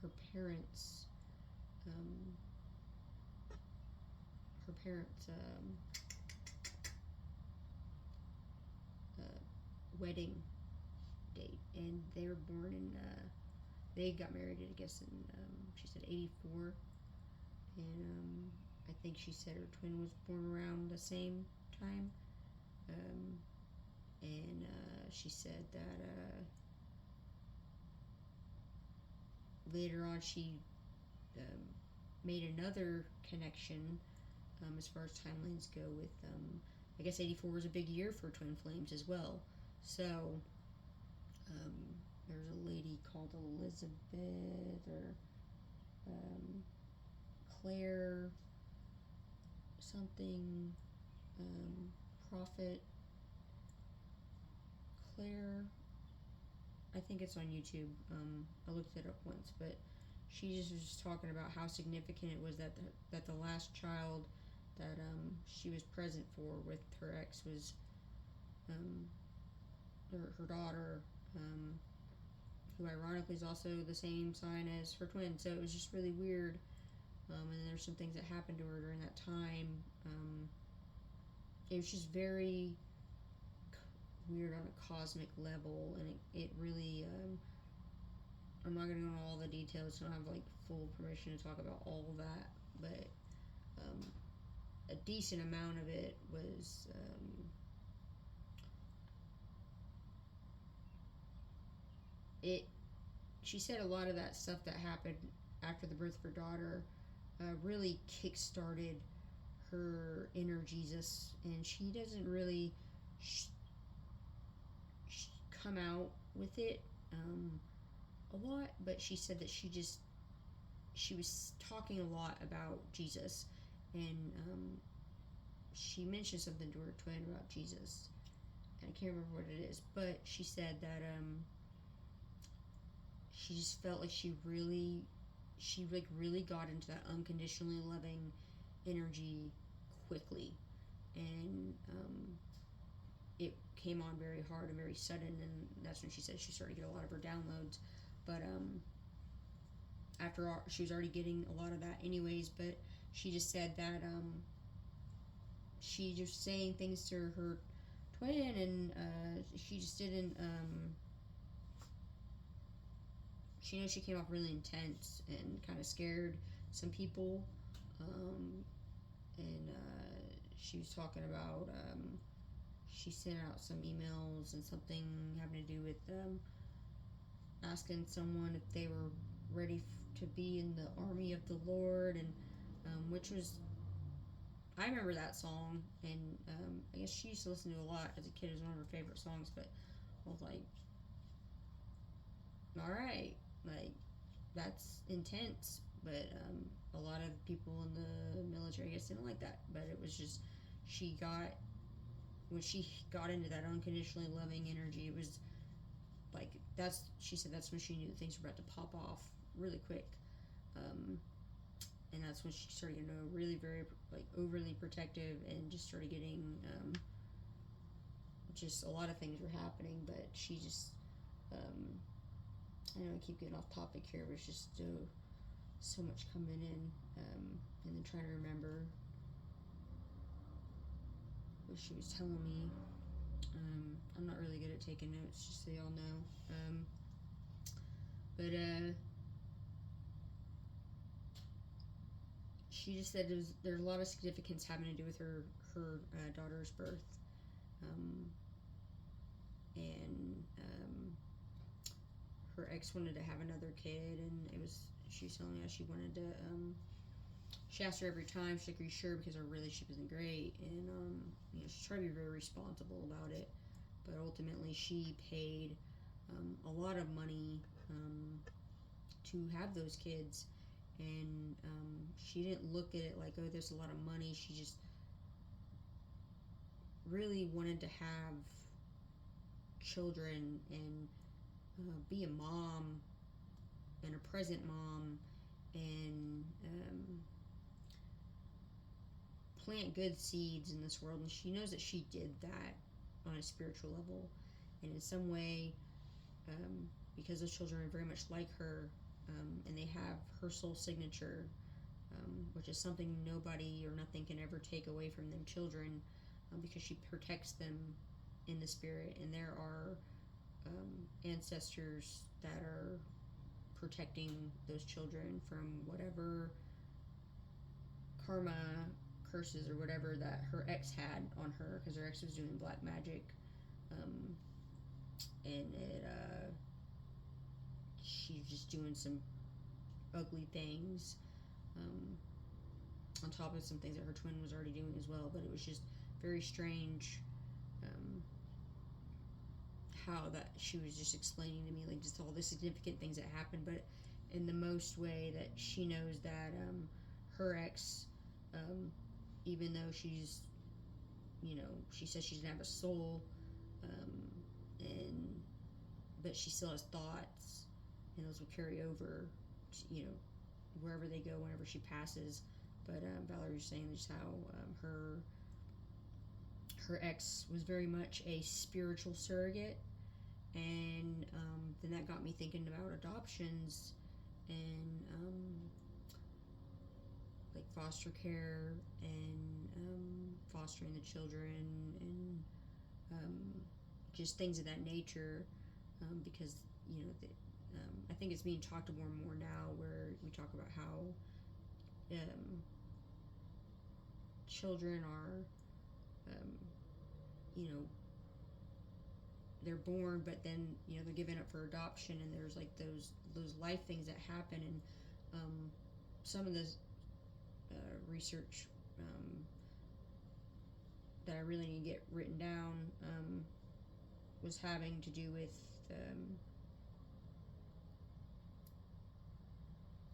her parents' her parents' wedding date, and they were born in. They got married, I guess, in she said 84, and I think she said her twin was born around the same time, and she said that later on she made another connection as far as timelines go with I guess 84 was a big year for twin flames as well. So there's a lady called Elizabeth or Claire something, Prophet Claire, I think it's on YouTube. I looked it up once, but she just was just talking about how significant it was that the last child that she was present for with her ex was her daughter, who ironically is also the same sign as her twin. So it was just really weird. And then there's some things that happened to her during that time. It was just very weird on a cosmic level, and it really I'm not going to go into all the details, so I don't have like full permission to talk about all of that, but a decent amount of it was she said a lot of that stuff that happened after the birth of her daughter really kick-started her inner Jesus, and she doesn't really come out with it a lot, but she said that she was talking a lot about Jesus, and she mentioned something to her twin about Jesus, and I can't remember what it is, but she said that she just felt like she really got into that unconditionally loving energy quickly, and it came on very hard and very sudden, and that's when she said she started to get a lot of her downloads. But after all, she was already getting a lot of that anyways, but she just said that she just saying things to her twin, and she just didn't she knows she came off really intense and kind of scared some people, and she was talking about she sent out some emails and something having to do with asking someone if they were ready to be in the army of the Lord, and which was, I remember that song, and I guess she used to listen to a lot as a kid. It was one of her favorite songs, but I was like, alright, like, that's intense, but a lot of people in the military, I guess, didn't like that, but it was just, when she got into that unconditionally loving energy, it was like, she said that's when she knew things were about to pop off really quick, and that's when she started getting really very like overly protective, and just started getting just a lot of things were happening, but she just I know I keep getting off topic here, but it's just so much coming in, and then trying to remember what she was telling me. I'm not really good at taking notes, just so y'all know. But she just said there's a lot of significance having to do with her daughter's birth, and her ex wanted to have another kid, and she was telling me how she wanted to. She asked her every time, she's like, "Are you sure?" Because our relationship isn't great, and she's trying to be very responsible about it. But ultimately, she paid a lot of money to have those kids, and she didn't look at it like, oh, there's a lot of money. She just really wanted to have children and be a mom and a present mom and plant good seeds in this world. And she knows that she did that on a spiritual level. And in some way, because those children are very much like her, and they have her soul signature, which is something nobody or nothing can ever take away from them children, because she protects them in the spirit. And there are ancestors that are protecting those children from whatever karma, curses, or whatever that her ex had on her, because her ex was doing black magic, and she's just doing some ugly things, on top of some things that her twin was already doing as well. But it was just very strange, how that she was just explaining to me, like, just all the significant things that happened, but in the most way that she knows that her ex, even though she's, she says she doesn't have a soul, and but she still has thoughts, and those will carry over, wherever they go whenever she passes. But Valerie was saying just how her ex was very much a spiritual surrogate, and then that got me thinking about adoptions and like foster care and fostering the children and just things of that nature, because I think it's being talked more and more now, where we talk about how children are they're born, but then they're given up for adoption, and there's like those life things that happen. And some of the research that I really need to get written down was having to do with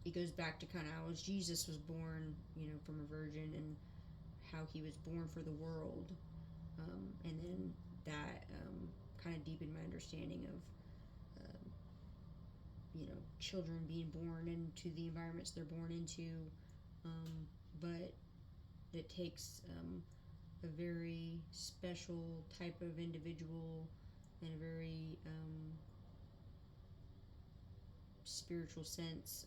it goes back to kind of how Jesus was born, from a virgin, and how he was born for the world, and then that kind of deepened my understanding of children being born into the environments they're born into, but it takes a very special type of individual and a very spiritual sense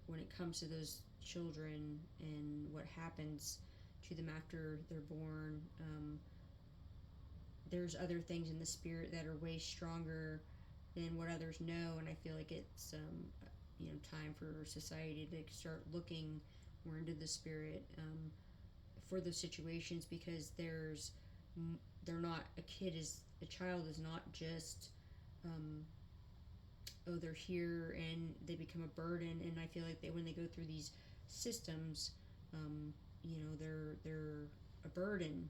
when it comes to those children and what happens to them after they're born. There's other things in the spirit that are way stronger than what others know, and I feel like it's time for society to start looking more into the spirit for those situations, because they're not, a child is not just they're here and they become a burden. And I feel like when they go through these systems, they're a burden.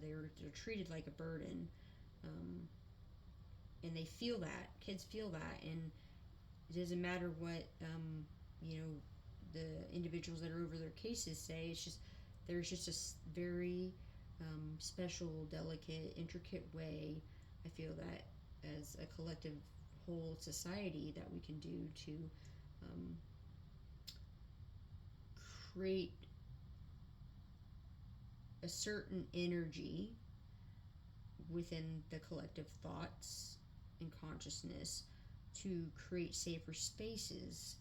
They're treated like a burden, and they feel that. Kids feel that, and it doesn't matter what the individuals that are over their cases say. It's just there's just a very special, delicate, intricate way, I feel, that as a collective whole society that we can do to create a certain energy within the collective thoughts and consciousness to create safer spaces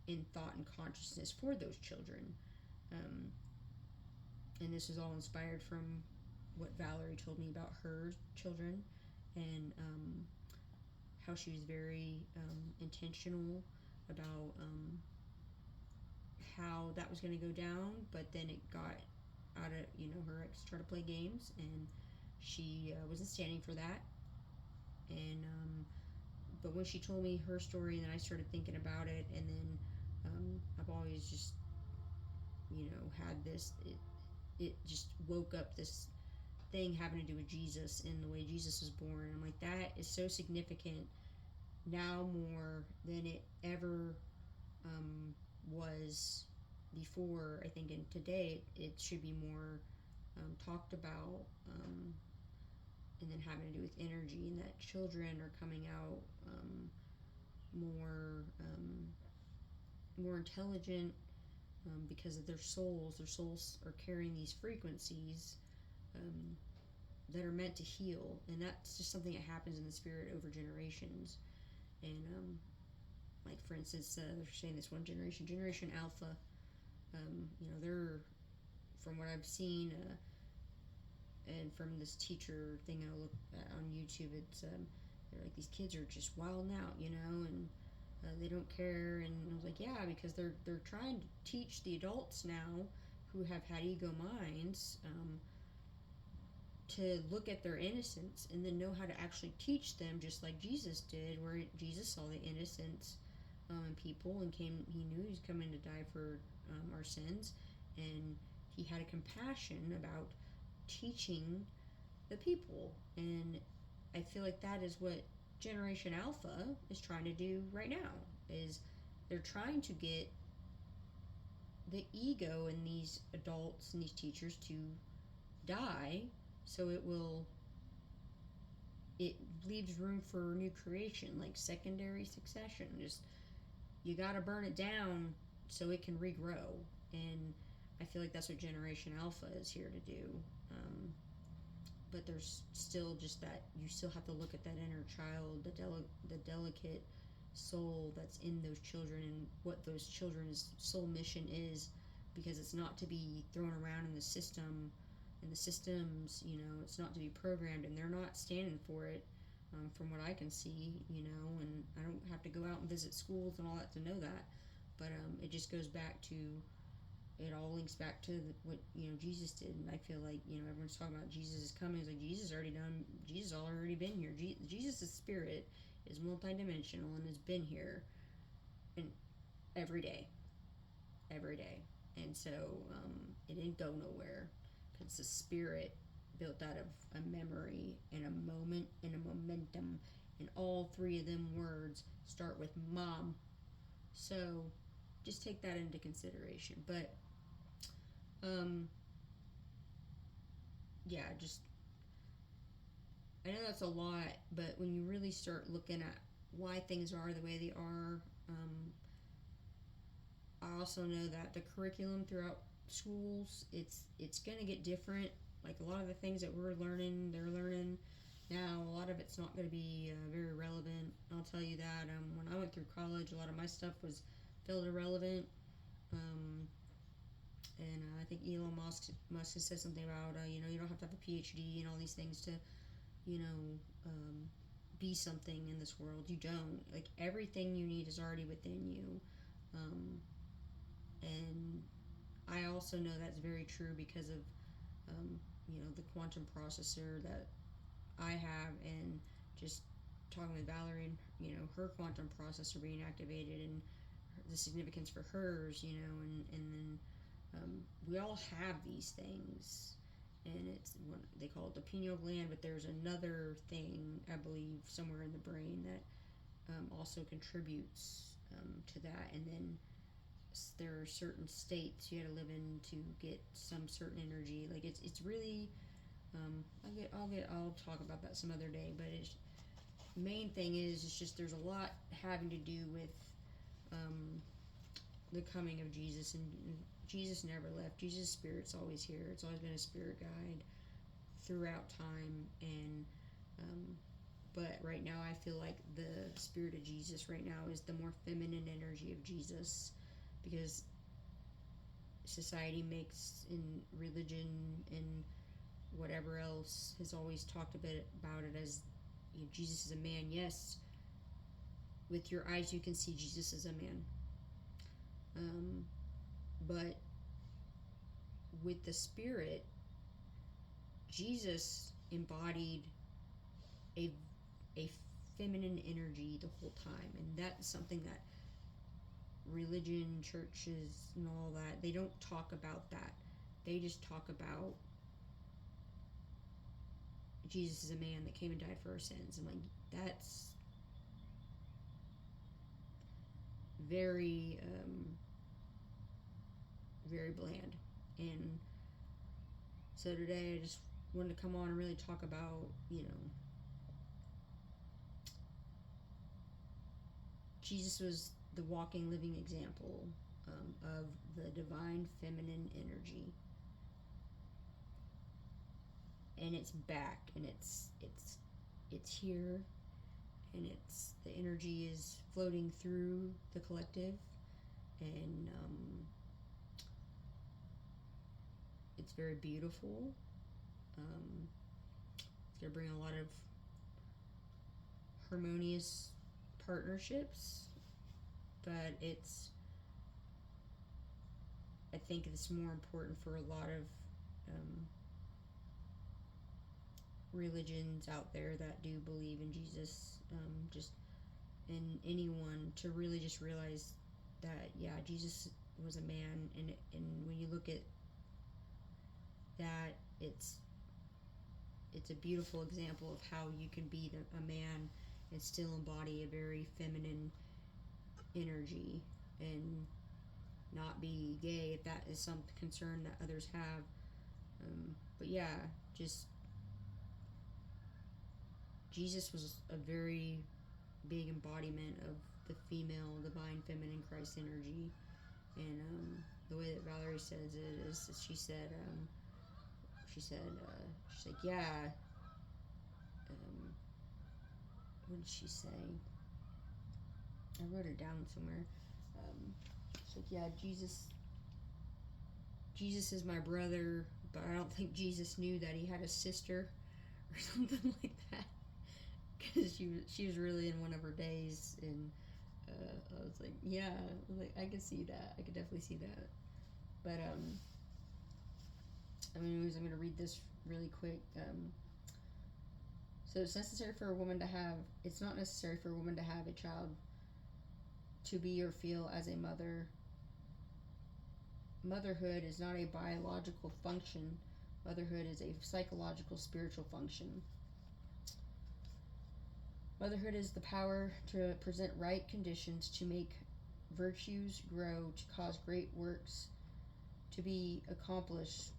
in thought and consciousness for those children. And this is all inspired from what Valerie told me about her children, and how she was very intentional about how that was going to go down. But then it got out of, her ex tried to play games, and she wasn't standing for that. And but when she told me her story, and then I started thinking about it, and then I've always just had this, it just woke up this thing having to do with Jesus and the way Jesus was born. I'm like, that is so significant now more than it ever was before. I think, and today it should be more talked about, and then having to do with energy, and that children are coming out more more intelligent because of their souls. Their souls are carrying these frequencies um, that are meant to heal, and that's just something that happens in the spirit over generations. And like for instance, they're saying this one generation, Generation Alpha. They're, from what I've seen, and from this teacher thing I look at on YouTube, it's they're like, these kids are just wilding out, and they don't care. And I was like, yeah, because they're trying to teach the adults now who have had ego minds to look at their innocence and then know how to actually teach them, just like Jesus did, where Jesus saw the innocence in people and came. He knew he was coming to die for our sins, and he had a compassion about teaching the people. And I feel like that is what Generation Alpha is trying to do right now. Is they're trying to get the ego in these adults and these teachers to die, so it leaves room for new creation, like secondary succession. Just, you got to burn it down so it can regrow. And I feel like that's what Generation Alpha is here to do. But there's still just that, you still have to look at that inner child, the delicate soul that's in those children, and what those children's soul mission is, because it's not to be thrown around in the system, in the systems. It's not to be programmed, and they're not standing for it, from what I can see. And I don't have to go out and visit schools and all that to know that, but it just goes back to, it all links back to what Jesus did. And I feel like everyone's talking about Jesus is coming. It's like, Jesus already done. Jesus already been here. Jesus' spirit is multidimensional and has been here, and every day, and so it didn't go nowhere, because it's a spirit built out of a memory and a moment and a momentum, and all three of them words start with mom. So just take that into consideration. But yeah, just, I know that's a lot, but when you really start looking at why things are the way they are, I also know that the curriculum throughout schools, it's gonna get different. Like a lot of the things that we're learning, they're learning now. A lot of it's not going to be very relevant. I'll tell you that. When I went through college, a lot of my stuff was felt irrelevant. And I think Elon Musk has said something about you don't have to have a PhD and all these things to be something in this world. You don't. Like, everything you need is already within you. And I also know that's very true because of the quantum processor that I have, and just talking with Valerie, and her quantum processor being activated, and the significance for hers, and then we all have these things, and it's what they call it, the pineal gland, but there's another thing, I believe, somewhere in the brain that also contributes to that. And then there are certain states you got to live in to get some certain energy. Like, it's really I'll talk about that some other day. But it's, main thing is, it's just, there's a lot having to do with the coming of Jesus. And Jesus never left. Jesus' spirit's always here. It's always been a spirit guide throughout time. And but right now I feel like the spirit of Jesus right now is the more feminine energy of Jesus, because society makes, in religion and whatever else, has always talked a bit about it as, Jesus is a man. Yes, with your eyes you can see Jesus as a man, but with the spirit, Jesus embodied a feminine energy the whole time. And that's something that religion, churches, and all that, they don't talk about that. They just talk about Jesus is a man that came and died for our sins. And like, that's very very bland. And So today I just wanted to come on and really talk about, Jesus was the walking, living example of the divine feminine energy, and it's back, and it's here, and the energy is floating through the collective, and it's very beautiful. It's gonna bring a lot of harmonious partnerships, but I think it's more important for a lot of religions out there that do believe in Jesus, and anyone to really just realize that, yeah, Jesus was a man, and when you look at that, it's a beautiful example of how you can be a man and still embody a very feminine energy and not be gay, if that is some concern that others have. But yeah, just Jesus was a very big embodiment of the female, divine, feminine Christ energy. And the way that Valerie says it is, she's like, yeah. What did she say? I wrote it down somewhere. She's like, yeah, Jesus is my brother, but I don't think Jesus knew that he had a sister, or something like that. Because she was really in one of her days, and I was like, yeah, I could see that. I could definitely see that. But anyways, I'm gonna read this really quick. So it's not necessary for a woman to have a child to be or feel as a mother. Motherhood is not a biological function. Motherhood is a psychological, spiritual function. Motherhood is the power to present right conditions to make virtues grow, to cause great works to be accomplished,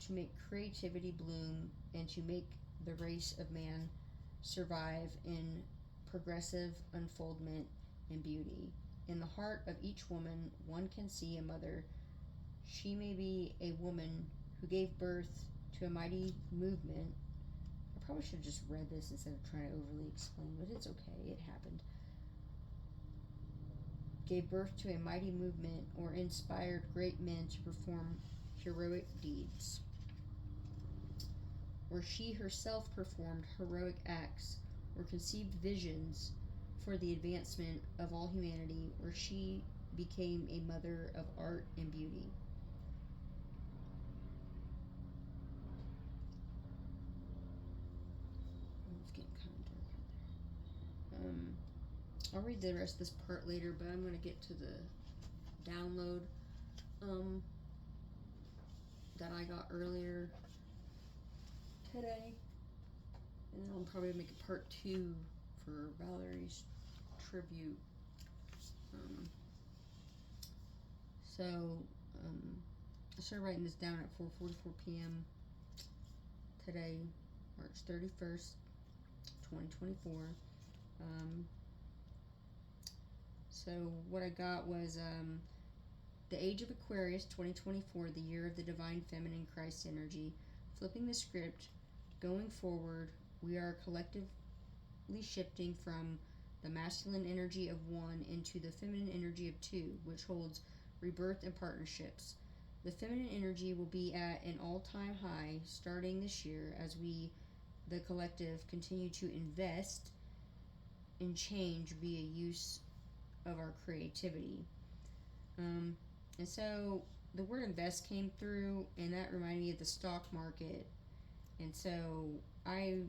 to make creativity bloom, and to make the race of man survive in progressive unfoldment and beauty. In the heart of each woman, one can see a mother. She may be a woman who gave birth to a mighty movement. I probably should have just read this instead of trying to overly explain, but it's okay, it happened. Gave birth to a mighty movement, or inspired great men to perform heroic deeds. Or she herself performed heroic acts, or conceived visions for the advancement of all humanity, or she became a mother of art and beauty. It's getting kind of dark out there. I'll read the rest of this part later, but I'm going to get to the download that I got earlier today, and then I'll probably make a part 2 for Valerie's tribute. I started writing this down at 4:44 p.m. today, March 31st, 2024. So what I got was the age of Aquarius 2024, the year of the divine feminine Christ energy. Flipping the script, going forward, we are collectively shifting from the masculine energy of 1 into the feminine energy of 2, which holds rebirth and partnerships. The feminine energy will be at an all-time high starting this year as we, the collective, continue to invest in change via use of our creativity. And so the word invest came through, and that reminded me of the stock market. And so I,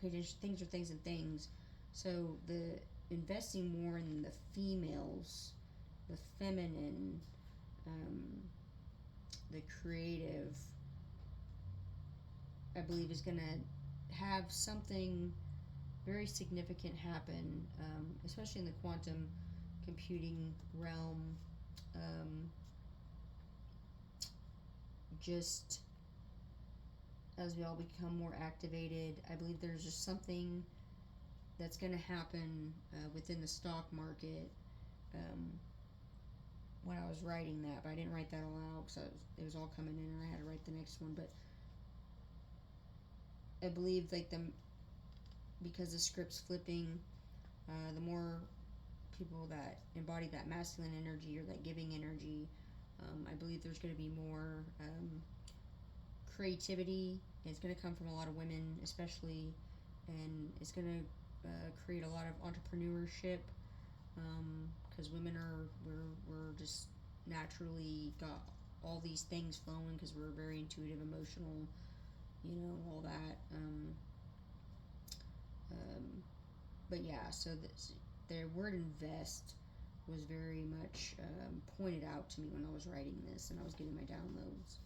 paid attention, things are things and things. So the investing more in the females, the feminine, the creative, I believe is going to have something very significant happen, especially in the quantum computing realm. Just as we all become more activated. I believe there's just something that's going to happen within the stock market. When I was writing that, but I didn't write that all out because it was all coming in, and I had to write the next one. But I believe because the script's flipping, the more people that embody that masculine energy or that giving energy, I believe there's going to be more creativity. And it's going to come from a lot of women, especially, and it's going to create a lot of entrepreneurship. Because women we're just naturally got all these things flowing because we're very intuitive, emotional, all that. But yeah, so the word invest was very much pointed out to me when I was writing this and I was getting my downloads.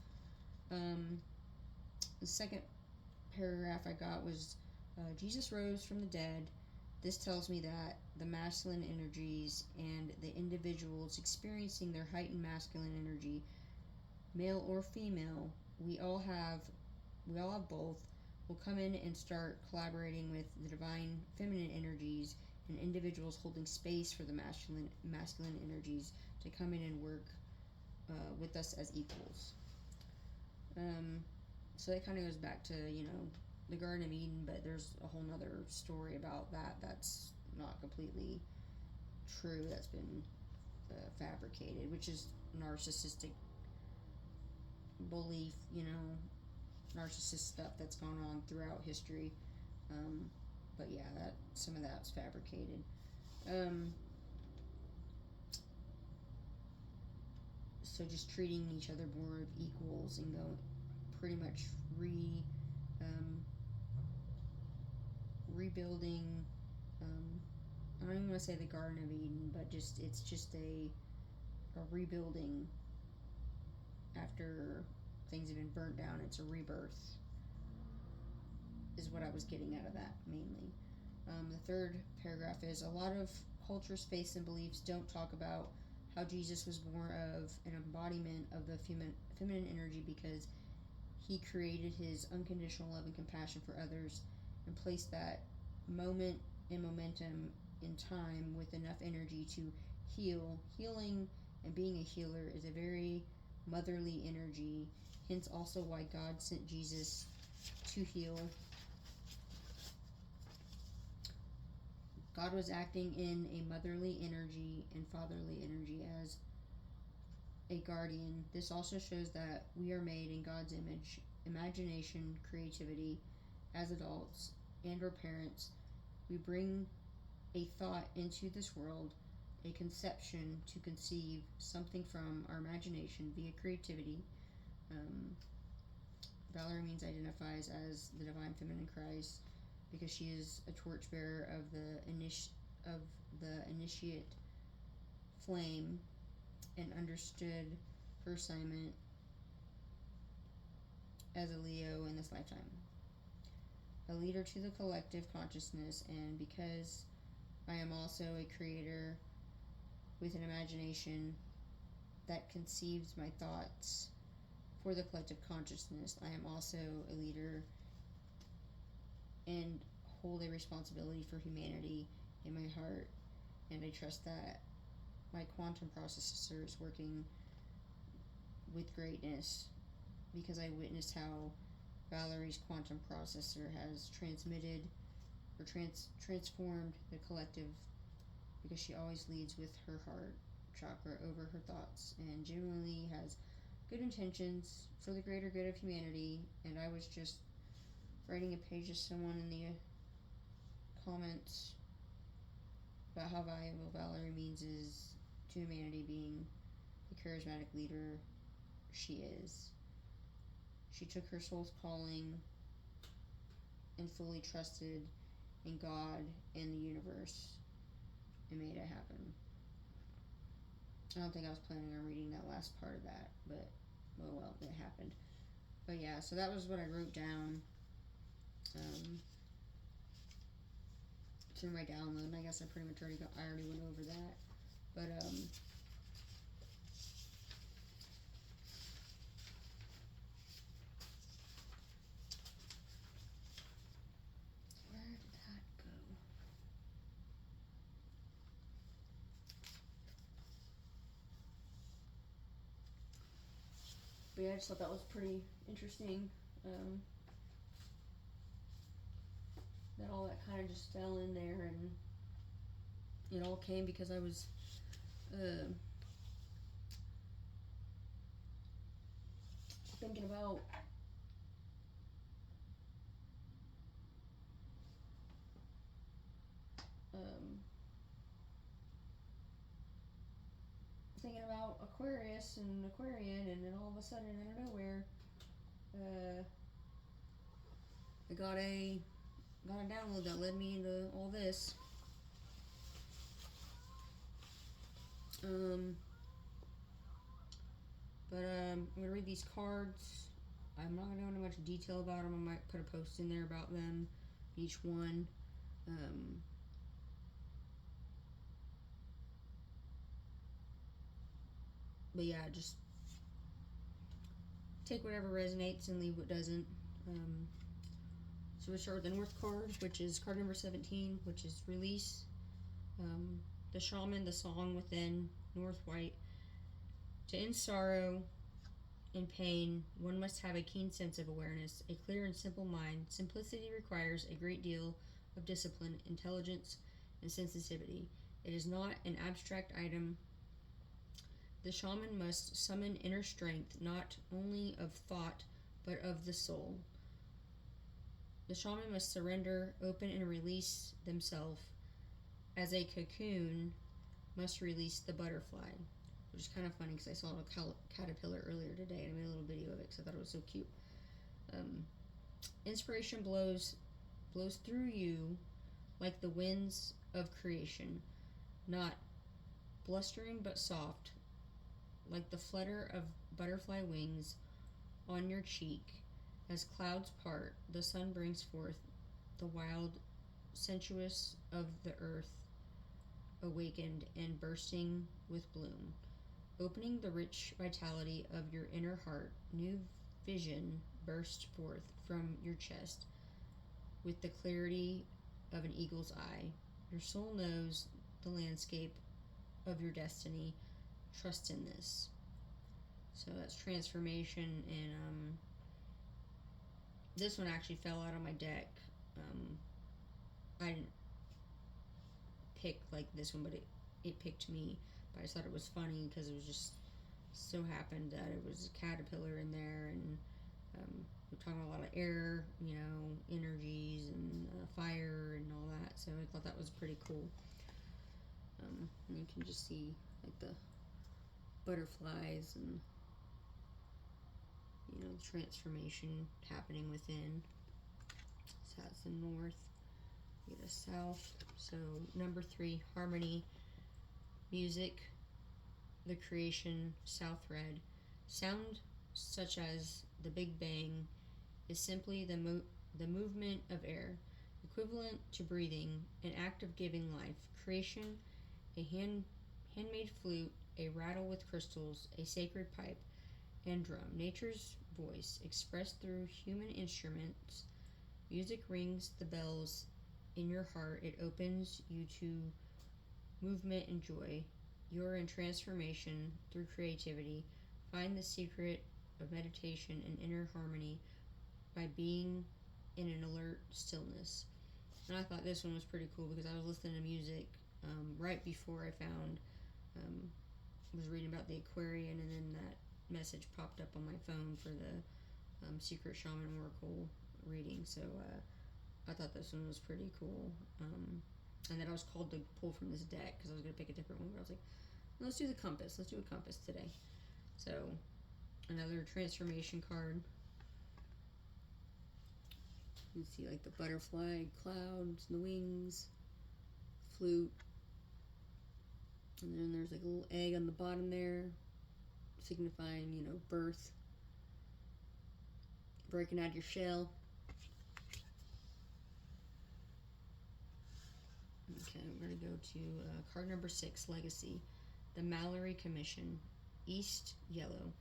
The second paragraph I got was Jesus rose from the dead. This tells me that the masculine energies and the individuals experiencing their heightened masculine energy, male or female, we all have both, will come in and start collaborating with the divine feminine energies and individuals holding space for the masculine energies to come in and work with us as equals. So that kind of goes back to, the Garden of Eden, but there's a whole nother story about that that's not completely true, that's been fabricated, which is narcissistic belief, narcissist stuff that's gone on throughout history. But yeah, some of that's fabricated. So just treating each other more of equals and going pretty much rebuilding. I don't even want to say the Garden of Eden, but it's just a rebuilding after things have been burnt down. It's a rebirth, is what I was getting out of that mainly. The third paragraph is a lot of cultures, faiths, and beliefs don't talk about how Jesus was more of an embodiment of the feminine energy because he created his unconditional love and compassion for others and placed that moment and momentum in time with enough energy to heal. Healing and being a healer is a very motherly energy, hence also why God sent Jesus to heal. God was acting in a motherly energy and fatherly energy as a guardian. This also shows that we are made in God's image, imagination, creativity. As adults and or parents, we bring a thought into this world, a conception to conceive something from our imagination via creativity. Valerie means identifies as the divine feminine Christ because she is a torchbearer of the initiate flame and understood her assignment as a Leo in this lifetime. A leader to the collective consciousness, and because I am also a creator with an imagination that conceives my thoughts for the collective consciousness, I am also a leader and hold a responsibility for humanity in my heart, and I trust that my quantum processor is working with greatness because I witnessed how Valerie's quantum processor has transmitted or transformed the collective because she always leads with her heart chakra over her thoughts and genuinely has good intentions for the greater good of humanity. And I was just writing a page to someone in the comments about how valuable Valerie means is to humanity, being the charismatic leader she is. She took her soul's calling and fully trusted in God and the universe and made it happen. I don't think I was planning on reading that last part of that, but oh well, it happened. But yeah, so that was what I wrote down through my download, and I guess I pretty much already went over that. But yeah, I just thought that was pretty interesting. That all that kind of just fell in there, and it all came because I was thinking about Aquarius and Aquarian, and then all of a sudden, out of nowhere, I got a download that led me into all this. But I'm gonna read these cards. I'm not gonna go into much detail about them. I might put a post in there about them, each one. But yeah, just take whatever resonates and leave what doesn't. So we start with the North card, which is card number 17, which is release. The Shaman, the Song Within, North White. To end sorrow and pain, one must have a keen sense of awareness, a clear and simple mind. Simplicity requires a great deal of discipline, intelligence, and sensitivity. It is not an abstract item. The shaman must summon inner strength, not only of thought, but of the soul. The shaman must surrender, open, and release themselves as a cocoon must release the butterfly. Which is kind of funny because I saw a caterpillar earlier today and I made a little video of it because I thought it was so cute. Inspiration blows through you like the winds of creation, not blustering but soft, like the flutter of butterfly wings on your cheek. As clouds part, the sun brings forth the wild sensuous of the earth, awakened and bursting with bloom. Opening the rich vitality of your inner heart, new vision bursts forth from your chest with the clarity of an eagle's eye. Your soul knows the landscape of your destiny. Trust in this. So that's transformation, and this one actually fell out of my deck. I didn't pick like this one, but it picked me. But I just thought it was funny because it was just so happened that it was a caterpillar in there, and we're talking about a lot of air, energies and fire and all that. So I thought that was pretty cool. And you can just see like the butterflies and the transformation happening within. So that's the north. We get a south. So number 3, harmony, music, the creation, south red. Sound such as the Big Bang is simply the movement of air, equivalent to breathing, an act of giving life. Creation, a handmade flute, a rattle with crystals, a sacred pipe and drum. Nature's voice expressed through human instruments. Music rings the bells in your heart. It opens you to movement and joy. You're in transformation through creativity. Find the secret of meditation and inner harmony by being in an alert stillness. And I thought this one was pretty cool because I was listening to music right before I found, was reading about the Aquarian, and then that message popped up on my phone for the Secret Shaman Oracle reading. So I thought this one was pretty cool. And then I was called to pull from this deck because I was going to pick a different one, but I was like, let's do the compass. Let's do a compass today. So another transformation card. You can see like the butterfly, clouds, the wings, flute. And then there's like a little egg on the bottom there, signifying, birth, breaking out your shell. Okay, we're going to go to card number 6, Legacy. The Mallory Commission, East Yellow.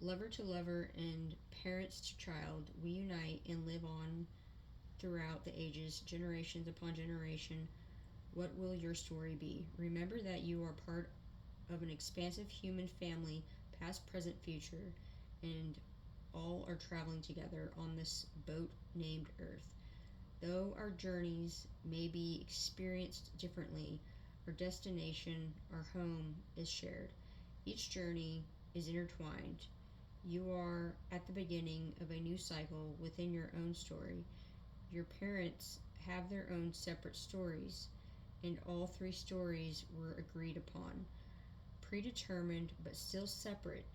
Lover to lover and parents to child, we unite and live on throughout the ages, generations upon generation. What will your story be? Remember that you are part of an expansive human family, past, present, future. and all are traveling together on this boat named Earth. Though our journeys may be experienced differently, our destination, our home, is shared. Each journey is intertwined. You are at the beginning of a new cycle within your own story. Your parents have their own separate stories, and all three stories were agreed upon. Predetermined but still separate,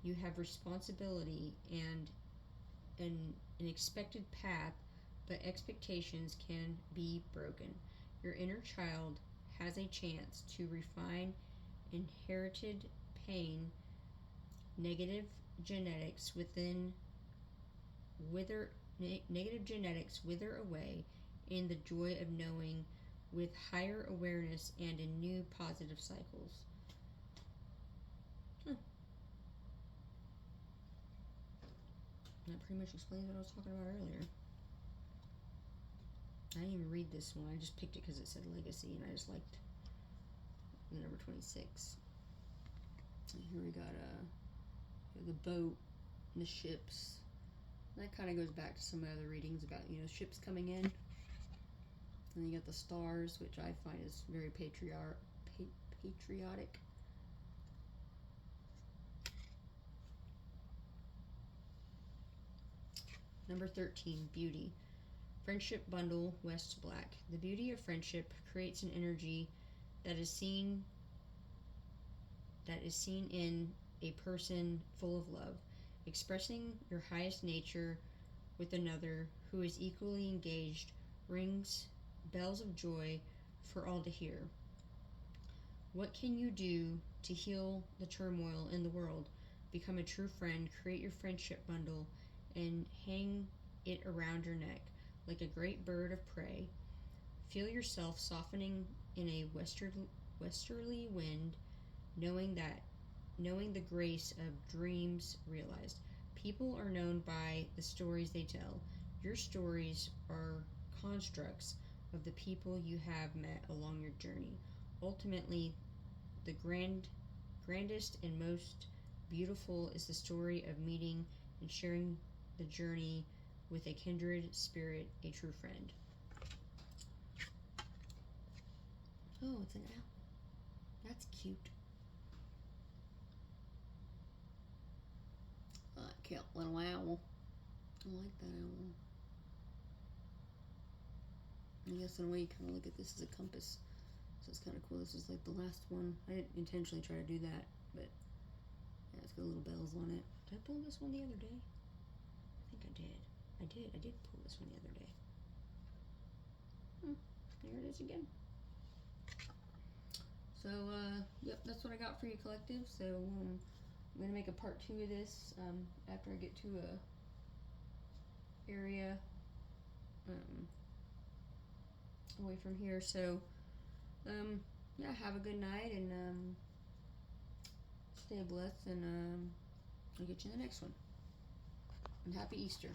you have responsibility and an expected path, but expectations can be broken. Your inner child has a chance to refine inherited pain, negative genetics negative genetics wither away in the joy of knowing with higher awareness and in new positive cycles. That pretty much explains what I was talking about earlier. I didn't even read this one. I just picked it because it said legacy, and I just liked the number 26. And here we got the boat and the ships. And that kind of goes back to some of the other readings about, ships coming in. And you got the stars, which I find is very patriotic. Number 13, beauty. Friendship bundle, West Black. The beauty of friendship creates an energy that is seen in a person full of love. Expressing your highest nature with another who is equally engaged rings bells of joy for all to hear. What can you do to heal the turmoil in the world? Become a true friend, create your friendship bundle, and hang it around your neck like a great bird of prey. Feel yourself softening in a westerly wind, knowing the grace of dreams realized. People are known by the stories they tell. Your stories are constructs of the people you have met along your journey. Ultimately, the grandest and most beautiful is the story of meeting and sharing the journey with a kindred spirit, a true friend. Oh, it's an owl. That's cute. Cute little owl. I like that owl. I guess in a way you kind of look at this as a compass. So it's kind of cool. This is like the last one. I didn't intentionally try to do that, but yeah, it's got little bells on it. Did I pull this one the other day? I think I did. I did pull this one the other day. There it is again. So, yep, that's what I got for you, collective. So, I'm going to make a part 2 of this after I get to a area away from here. So, yeah, have a good night and stay blessed, and I'll get you in the next one. And happy Easter.